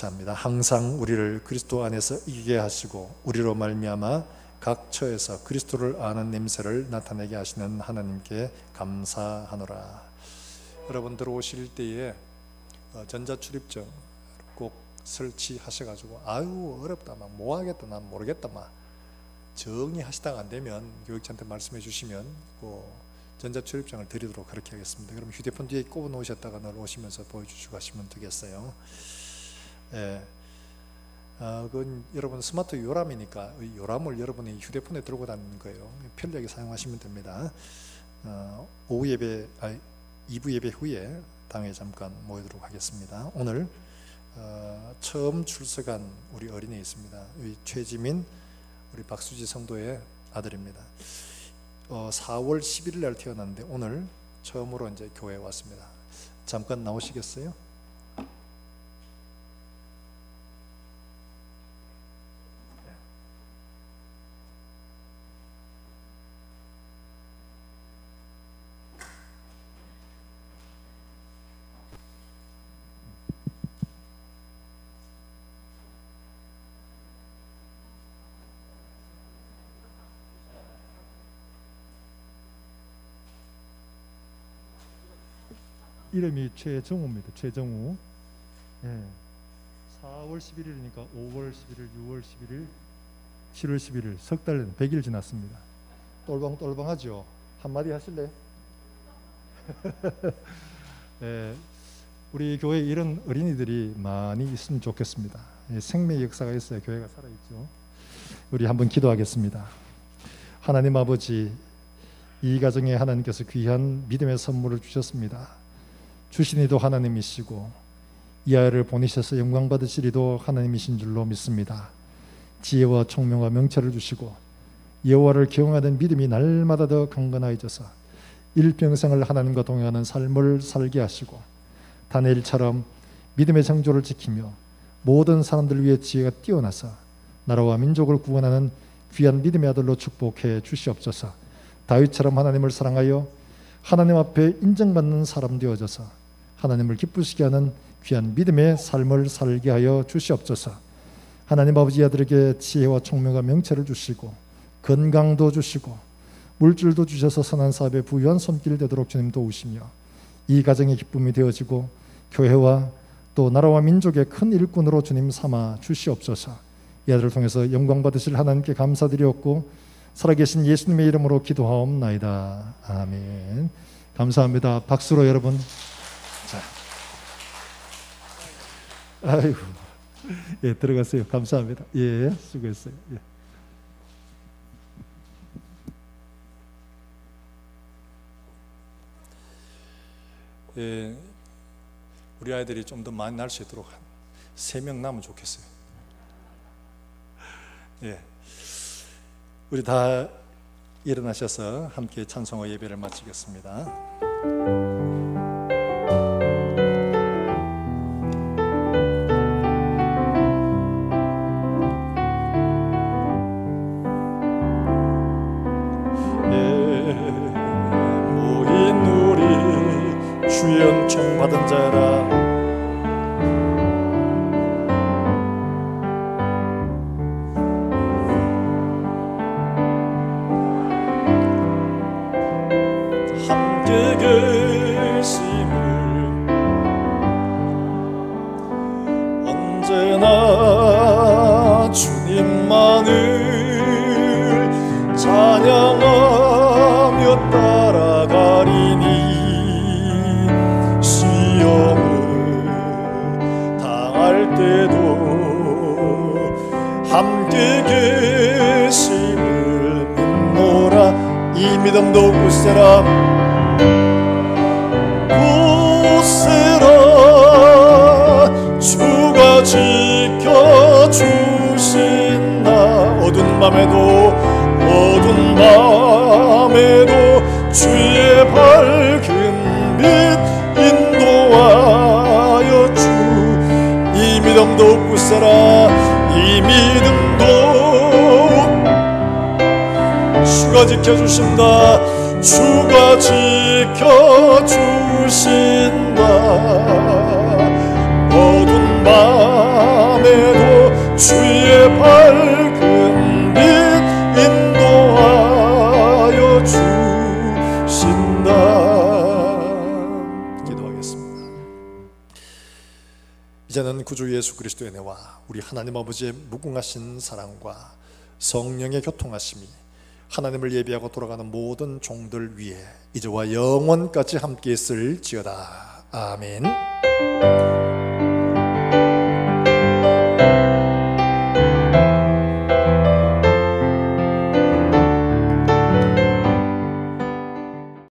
합니다. 항상 우리를 그리스도 안에서 이기게 하시고 우리로 말미암아 각 처에서 그리스도를 아는 냄새를 나타내게 하시는 하나님께 감사하노라. 여러분들 오실 때에 전자출입증 꼭 설치하셔가지고 아유 어렵다 막 뭐하겠다 난 모르겠다 막 정리하시다가 안 되면 교육자한테 말씀해 주시면 전자출입증을 드리도록 그렇게 하겠습니다. 그럼 휴대폰 뒤에 꼽아 놓으셨다가 늘 오시면서 보여주시고 하시면 되겠어요. 예. 그건 여러분 스마트 요람이니까 요람을 여러분이 휴대폰에 들고 다니는 거예요. 편리하게 사용하시면 됩니다. 오후 예배, 2부 예배 후에 당에 잠깐 모이도록 하겠습니다. 오늘 처음 출석한 우리 어린애 있습니다. 최지민 우리 박수지 성도의 아들입니다. 4월 11일 날 태어났는데 오늘 처음으로 이제 교회에 왔습니다. 잠깐 나오시겠어요? 이름이 최정우입니다. 최정우. 예. 4월 11일이니까 5월 11일, 6월 11일, 7월 11일 석 달 100일 지났습니다. 똘방똘방하죠. 한마디 하실래? 예. 우리 교회에 이런 어린이들이 많이 있으면 좋겠습니다. 예. 생명의 역사가 있어야 교회가 살아있죠. 우리 한번 기도하겠습니다. 하나님 아버지, 이 가정에 하나님께서 귀한 믿음의 선물을 주셨습니다. 주신 이도 하나님이시고 이 아이를 보내셔서 영광 받으시리도 하나님이신 줄로 믿습니다. 지혜와 총명과 명철을 주시고 여호와를 경외하는 믿음이 날마다 더 강건해져서 일평생을 하나님과 동행하는 삶을 살게 하시고 다니엘처럼 믿음의 창조를 지키며 모든 사람들 위해 지혜가 뛰어나서 나라와 민족을 구원하는 귀한 믿음의 아들로 축복해 주시옵소서. 다윗처럼 하나님을 사랑하여 하나님 앞에 인정받는 사람 되어져서 하나님을 기쁘시게 하는 귀한 믿음의 삶을 살게 하여 주시옵소서. 하나님 아버지, 아들에게 지혜와 총명과 명철을 주시고 건강도 주시고 물질도 주셔서 선한 사업에 부유한 손길 되도록 주님 도우시며 이 가정의 기쁨이 되어지고 교회와 또 나라와 민족의 큰 일꾼으로 주님 삼아 주시옵소서. 이 아들을 통해서 영광 받으실 하나님께 감사드리옵고 살아계신 예수님의 이름으로 기도하옵나이다. 아멘. 감사합니다. 박수로 여러분. 자, 아이고, 예, 들어가세요. 감사합니다. 예, 수고했어요. 예. 예, 우리 아이들이 좀 더 많이 날 수 있도록 3명 나면 좋겠어요. 예, 우리 다 일어나셔서 함께 찬송과 예배를 마치겠습니다. 모인 우리 주의 은총 받은 자라 함께 계심을 언제나 주님만을 찬양하며 따라가리니 시험을 당할 때도 함께 계심을 믿노라. 이 믿음 더욱 굳세라. 굳세라. 주가 지켜주신다. 어두운 밤에도 주의 밝은 빛 인도하여 주. 이 믿음 더욱 굳세라. 이 믿음도 주가 지켜주신다. 주가 지켜주신다. 어두운 밤에도 주의 밝은 빛 인도하여 주신다. 기도하겠습니다. 이제는 구주 예수 그리스도의 은혜와 우리 하나님 아버지의 무궁하신 사랑과 성령의 교통하심이 하나님을 예비하고 돌아가는 모든 종들 위에 이제와 영원까지 함께 있을지어다. 아멘.